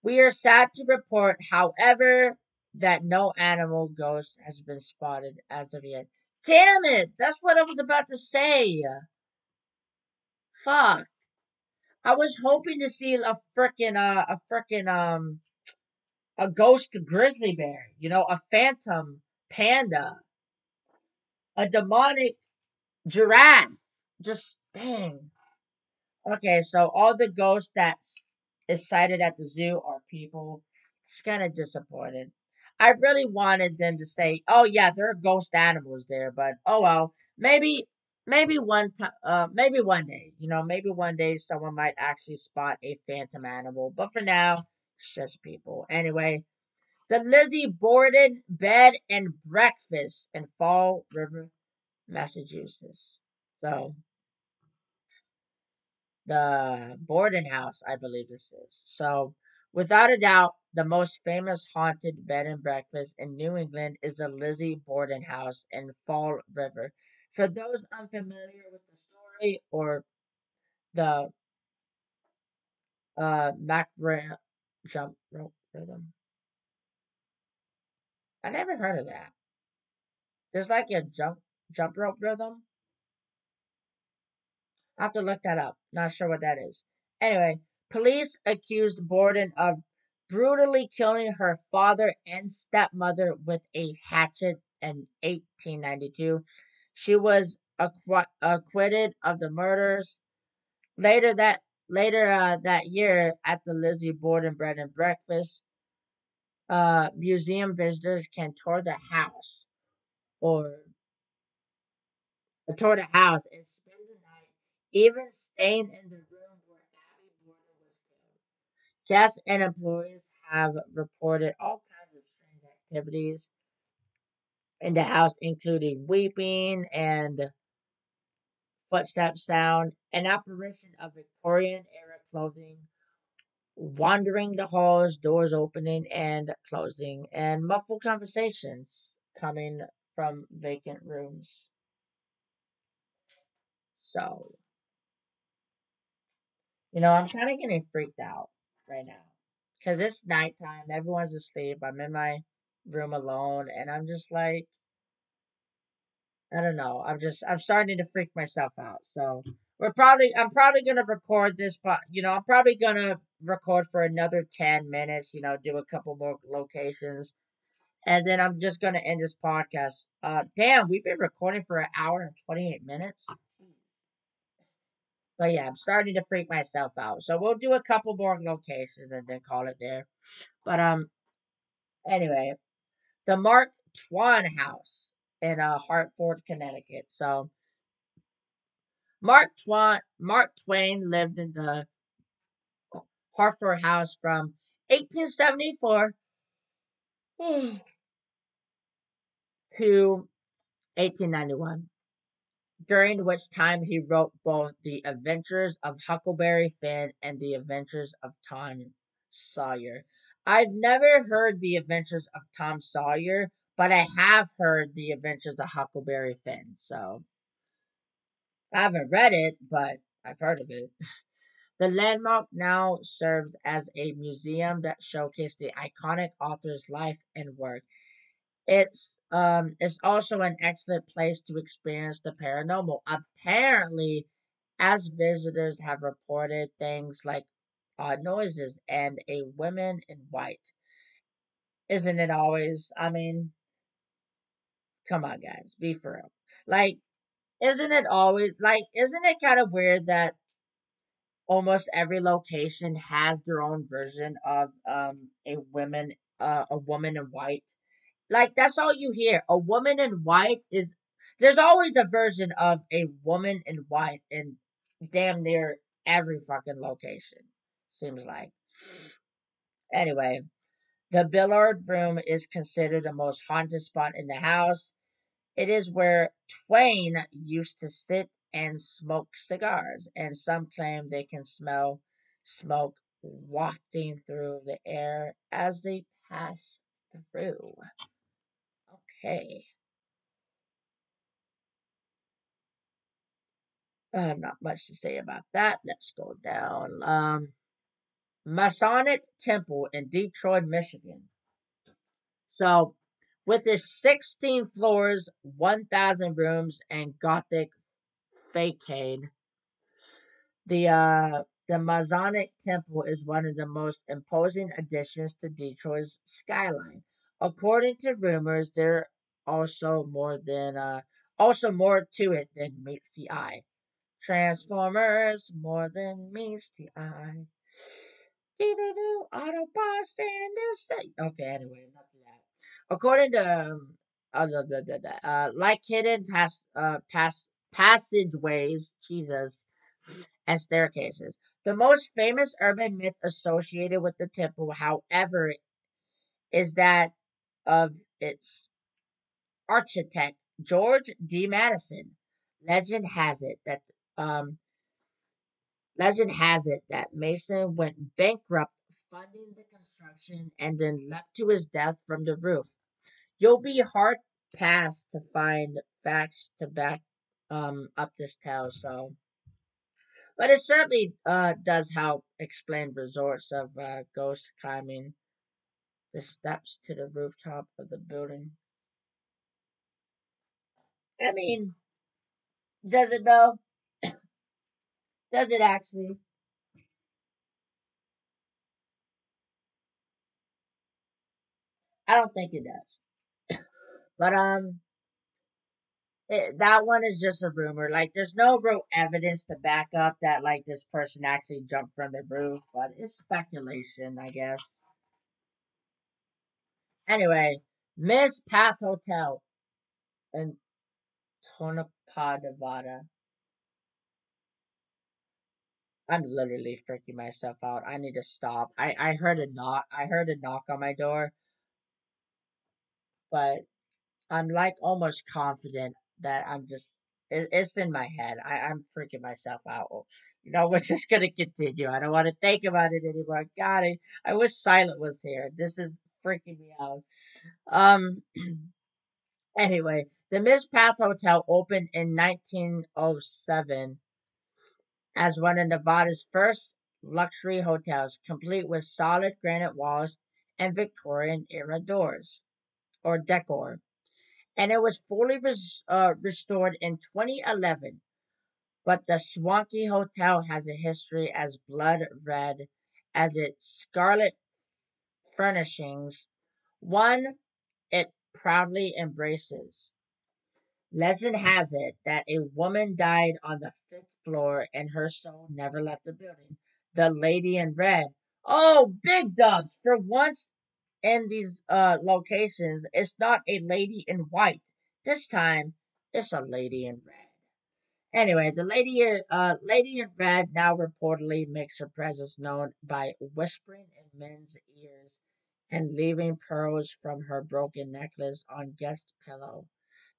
We are sad to report, however, that no animal ghost has been spotted as of yet. Damn it! That's what I was about to say. Fuck. I was hoping to see a ghost grizzly bear, a phantom panda, a demonic giraffe. Just dang. Okay, so all the ghosts that is sighted at the zoo are people. Just kind of disappointed. I really wanted them to say, "Oh yeah, there are ghost animals there," but oh well. Maybe one time, maybe one day, maybe one day someone might actually spot a phantom animal. But for now, it's just people. Anyway, the Lizzie Borden Bed and Breakfast in Fall River, Massachusetts. So the Borden House, I believe this is. So, without a doubt, the most famous haunted bed and breakfast in New England is the Lizzie Borden House in Fall River. For those unfamiliar with the story or the Macbra jump rope rhythm, I never heard of that. There's like a jump rope rhythm. I have to look that up. Not sure what that is. Anyway, police accused Borden of brutally killing her father and stepmother with a hatchet in 1892. She was acquitted of the murders. Later that year, at the Lizzie Borden Bread and Breakfast museum, visitors can or tour the house and spend the night, even staying in the room where Abby Borden was killed. Guests and employees have reported all kinds of strange activities in the house, including weeping and footsteps sound, an apparition of Victorian era clothing wandering the halls, doors opening and closing, and muffled conversations coming from vacant rooms. So, I'm kind of getting freaked out right now because it's nighttime. Everyone's asleep. I'm in my room alone, and I'm just like, I don't know. I'm starting to freak myself out. So I'm probably gonna record this, but I'm probably gonna record for another 10 minutes. Do a couple more locations, and then I'm just gonna end this podcast. Damn, we've been recording for an hour and 28 minutes. But yeah, I'm starting to freak myself out. So we'll do a couple more locations and then call it there. But anyway, the Mark Twain House in Hartford, Connecticut. So Mark Twain lived in the Hartford House from 1874 to 1891, during which time he wrote both The Adventures of Huckleberry Finn and The Adventures of Tom Sawyer. I've never heard The Adventures of Tom Sawyer, but I have heard The Adventures of Huckleberry Finn. So I haven't read it, but I've heard of it. The landmark now serves as a museum that showcases the iconic author's life and work. It's also an excellent place to experience the paranormal. Apparently, as visitors have reported things like odd noises and a woman in white. Isn't it always? I mean, come on, guys, be for real. Like, isn't it always like? Isn't it kind of weird that almost every location has their own version of a woman in white. Like that's all you hear. A woman in white is there's always a version of a woman in white in damn near every fucking location. Seems like. Anyway, the billiard room is considered the most haunted spot in the house. It is where Twain used to sit and smoke cigars, and some claim they can smell smoke wafting through the air as they pass through. Okay, not much to say about that. Let's go down. Masonic Temple in Detroit, Michigan. So, with its 16 floors, 1,000 rooms, and Gothic facade, the Masonic Temple is one of the most imposing additions to Detroit's skyline. According to rumors, there also also more to it than meets the eye. Transformers, more than meets the eye. Do Autobots in the city. Okay, anyway, enough of that. According to like hidden passageways, Jesus, and staircases. The most famous urban myth associated with the temple, however, is that of its architect, George D. Madison. Legend has it that um, legend has it that Mason went bankrupt funding the construction and then leapt to his death from the roof. You'll be hard pressed to find facts to back up this tale. So, but it certainly does help explain resorts of ghosts climbing the steps to the rooftop of the building. I mean, does it though? Does it actually? I don't think it does. But that one is just a rumor. Like, there's no real evidence to back up that like this person actually jumped from the roof, but it's speculation, I guess. Anyway, Miss Path Hotel in Tonopah, Nevada. I'm literally freaking myself out. I need to stop. I heard a knock. I heard a knock on my door, but I'm like almost confident that it's in my head. I'm freaking myself out. You know, we're just gonna continue. I don't want to think about it anymore. God, I wish Silent was here. This is freaking me out. Um. Anyway, the Miss Path Hotel opened in 1907 as one of Nevada's first luxury hotels, complete with solid granite walls and Victorian era doors or decor. And it was fully restored in 2011. But the Swanky Hotel has a history as blood red as its scarlet furnishings, one it proudly embraces. Legend has it that a woman died on the fifth floor and her soul never left the building. The lady in red. Oh, big dubs! For once in these locations, it's not a lady in white. This time, it's a lady in red. Anyway, the lady in red now reportedly makes her presence known by whispering in men's ears and leaving pearls from her broken necklace on guest pillow.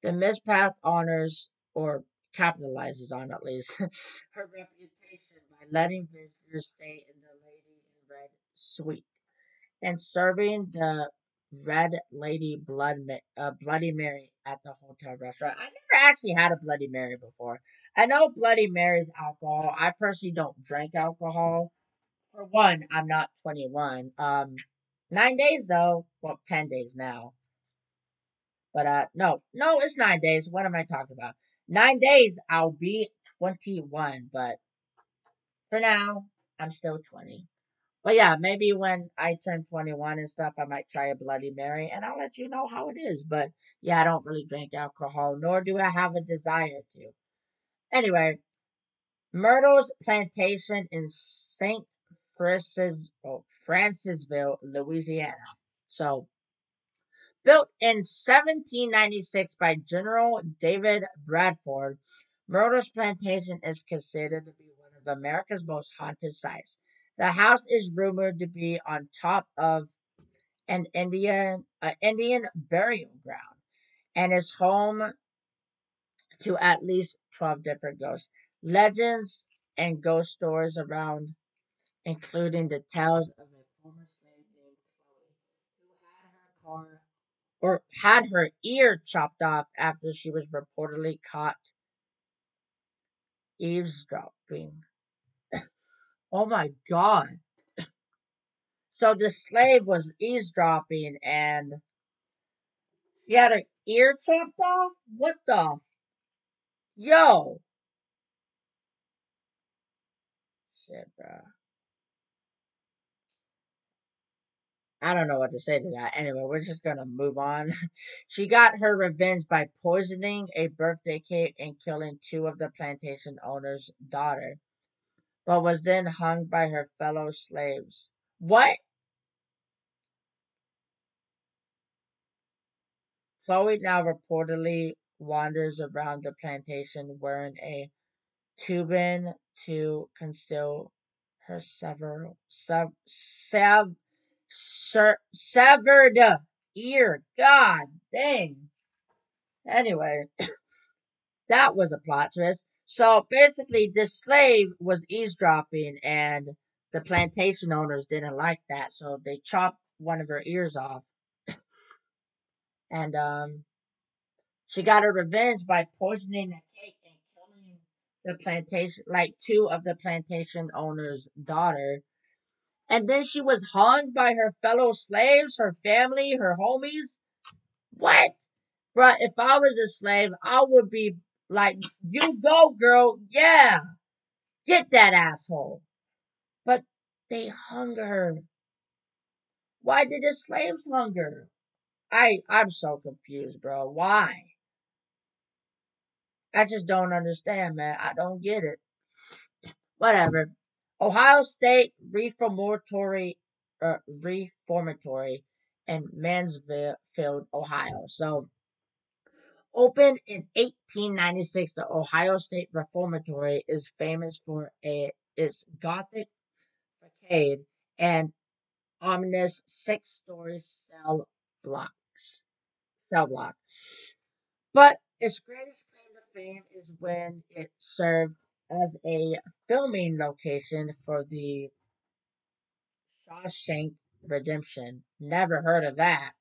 The Miss Path honors, or capitalizes on at least, her reputation by letting visitors stay in the Lady in Red suite and serving the Red Lady Bloody Mary at the hotel restaurant. I never actually had a Bloody Mary before. I know Bloody Mary's alcohol. I personally don't drink alcohol. For one, I'm not 21. 9 days though. Well, 10 days now. But no, it's 9 days. What am I talking about? 9 days, I'll be 21. But for now, I'm still 20. But yeah, maybe when I turn 21 and stuff, I might try a Bloody Mary, and I'll let you know how it is. But yeah, I don't really drink alcohol, nor do I have a desire to. Anyway, Myrtle's plantation in St. Francisville, Louisiana. So, built in 1796 by General David Bradford, Myrtle's plantation is considered to be one of America's most haunted sites. The house is rumored to be on top of an Indian burial ground and is home to at least 12 different ghosts, legends, and ghost stories around, including the tales of a former slave named Chloe who had her ear chopped off after she was reportedly caught eavesdropping. Oh my god. So the slave was eavesdropping and she had her ear chopped off? What the yo? Shit, bro. I don't know what to say to that. Anyway, we're just gonna move on. She got her revenge by poisoning a birthday cake and killing two of the plantation owner's daughter, but was then hung by her fellow slaves. What? Chloe now reportedly wanders around the plantation wearing a turban to conceal her severed ear. God dang. Anyway, that was a plot twist. So basically, this slave was eavesdropping, and the plantation owners didn't like that, so they chopped one of her ears off. And she got her revenge by poisoning the cake and killing the plantation, like two of the plantation owner's daughter. And then she was hung by her fellow slaves, her family, her homies. What? Bruh, if I was a slave, I would be like, you go, girl. Yeah. Get that asshole. But they hung her. Why did the slaves hung her? I'm so confused, bro. Why? I just don't understand, man. I don't get it. Whatever. Ohio State Reformatory in Mansfield, Ohio. So, opened in 1896, the Ohio State Reformatory is famous for its Gothic facade and ominous six-story cell block. But its greatest claim to fame is when it served as a filming location for the Shawshank Redemption. Never heard of that.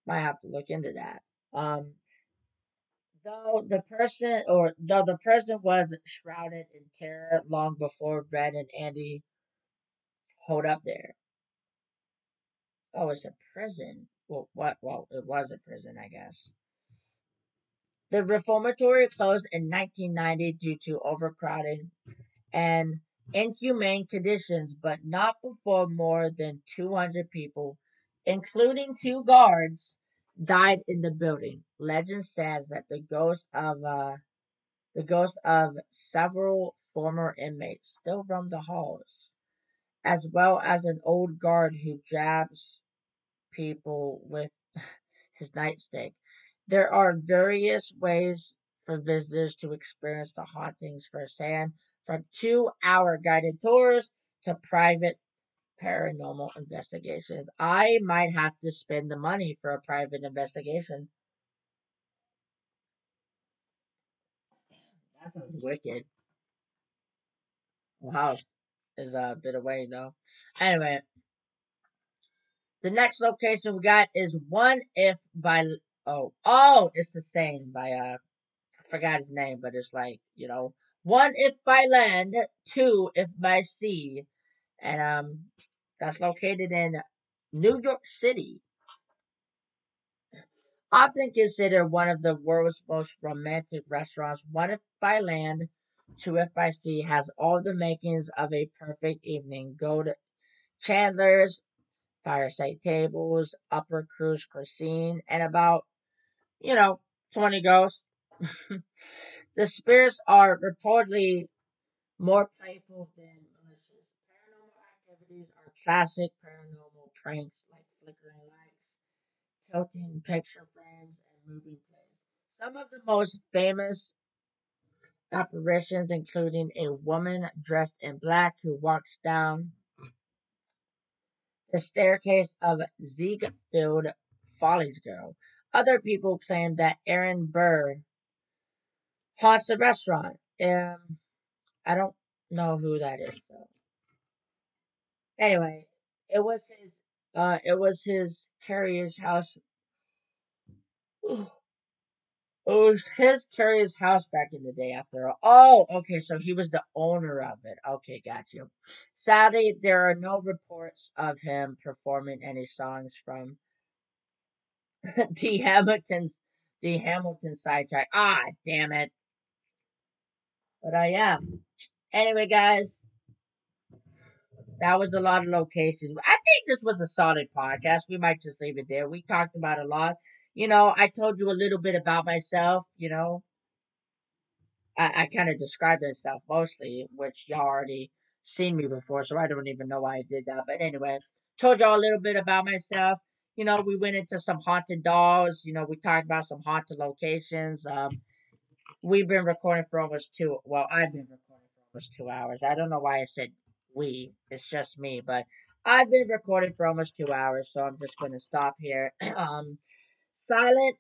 Might have to look into that. Um, though the person was shrouded in terror long before Red and Andy hold up there. Oh, it's a prison. Well, what? Well, it was a prison, I guess. The reformatory closed in 1990 due to overcrowding and inhumane conditions, but not before more than 200 people, including two guards, died in the building. Legend says that the ghosts of several former inmates still roam the halls, as well as an old guard who jabs people with his nightstick. There are various ways for visitors to experience the hauntings firsthand, from 2-hour guided tours to private paranormal investigations. I might have to spend the money for a private investigation. That sounds wicked. Well, house is a bit away though. Anyway, the next location we got is One If by it's the same by I forgot his name, but it's like, one if by land, two if by sea. And that's located in New York City. Often considered one of the world's most romantic restaurants, one if by land, two if by sea has all the makings of a perfect evening. Go to Chandler's, fireside tables, upper cruise cuisine, and about, you know, 20 ghosts. The spirits are reportedly more playful than malicious. Paranormal activities are classic paranormal pranks like flickering lights, tilting picture frames, and moving plates. Some of the most famous apparitions, including a woman dressed in black who walks down the staircase of Ziegfeld Follies Girl. Other people claim that Aaron Burr haunts the restaurant. I don't know who that is though. Anyway, it was his carrier's house. It was his carrier's house back in the day after all. Oh, okay, so he was the owner of it. Okay, got you. Sadly, there are no reports of him performing any songs from the Hamilton's the Hamilton sidetrack. Ah, damn it. But yeah. Anyway, guys, that was a lot of locations. I think this was a solid podcast. We might just leave it there. We talked about a lot. I told you a little bit about myself. I kind of described myself mostly, which y'all already seen me before, so I don't even know why I did that. But anyway, told y'all a little bit about myself. We went into some haunted dolls. We talked about some haunted locations. We've been recording for almost I've been recording for almost 2 hours. I don't know why I said we. It's just me, but I've been recording for almost 2 hours, so I'm just gonna stop here. Silent,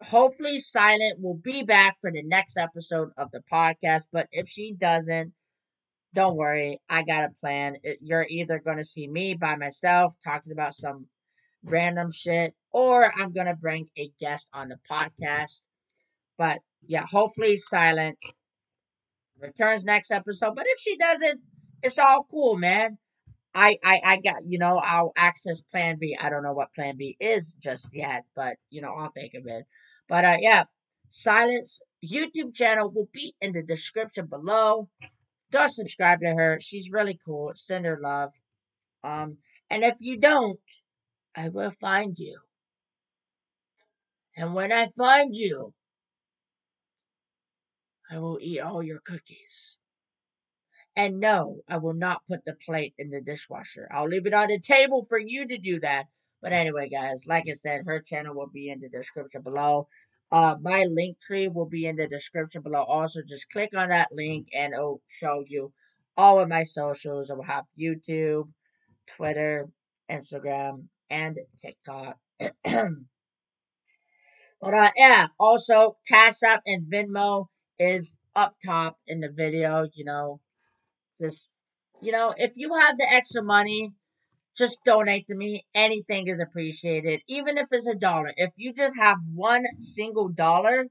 hopefully Silent will be back for the next episode of the podcast, but if she doesn't, don't worry, I got a plan. You're either gonna see me by myself talking about some random shit, or I'm gonna bring a guest on the podcast. But yeah, hopefully Silent returns next episode. But if she doesn't, it's all cool, man. I got, I'll access plan B. I don't know what plan B is just yet, but I'll think of it. But yeah, Silence YouTube channel will be in the description below. Go subscribe to her. She's really cool. Send her love. And if you don't, I will find you. And when I find you, I will eat all your cookies. And no, I will not put the plate in the dishwasher. I'll leave it on the table for you to do that. But anyway, guys, like I said, her channel will be in the description below. My link tree will be in the description below. Also, just click on that link and it'll show you all of my socials. I will have YouTube, Twitter, Instagram, and TikTok. But yeah, also Cash App and Venmo is up top in the video. Just if you have the extra money, just donate to me. Anything is appreciated, even if it's $1. If you just have one single dollar,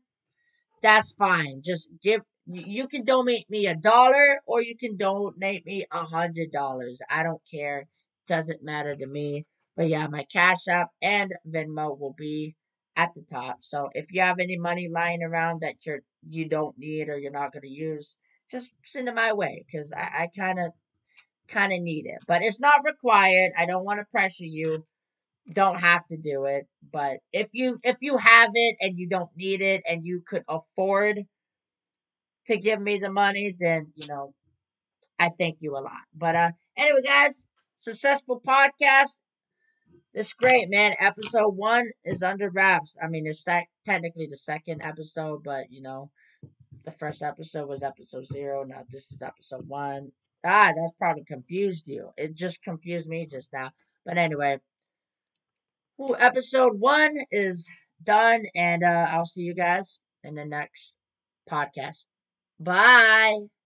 that's fine. Just give. You can donate me $1, or you can donate me $100. I don't care. Doesn't matter to me. But yeah, my Cash App and Venmo will be at the top. So if you have any money lying around that you don't need or you're not gonna use, just send it my way because I kind of need it, but it's not required. I don't want to pressure you. Don't have to do it, but if you have it and you don't need it and you could afford to give me the money, then I thank you a lot. But anyway, guys, successful podcast. It's great, man. Episode 1 is under wraps. I mean, it's technically the second episode, but the first episode was episode 0. Now this is episode 1. That's probably confused you. It just confused me just now. But anyway, episode 1 is done, and I'll see you guys in the next podcast. Bye.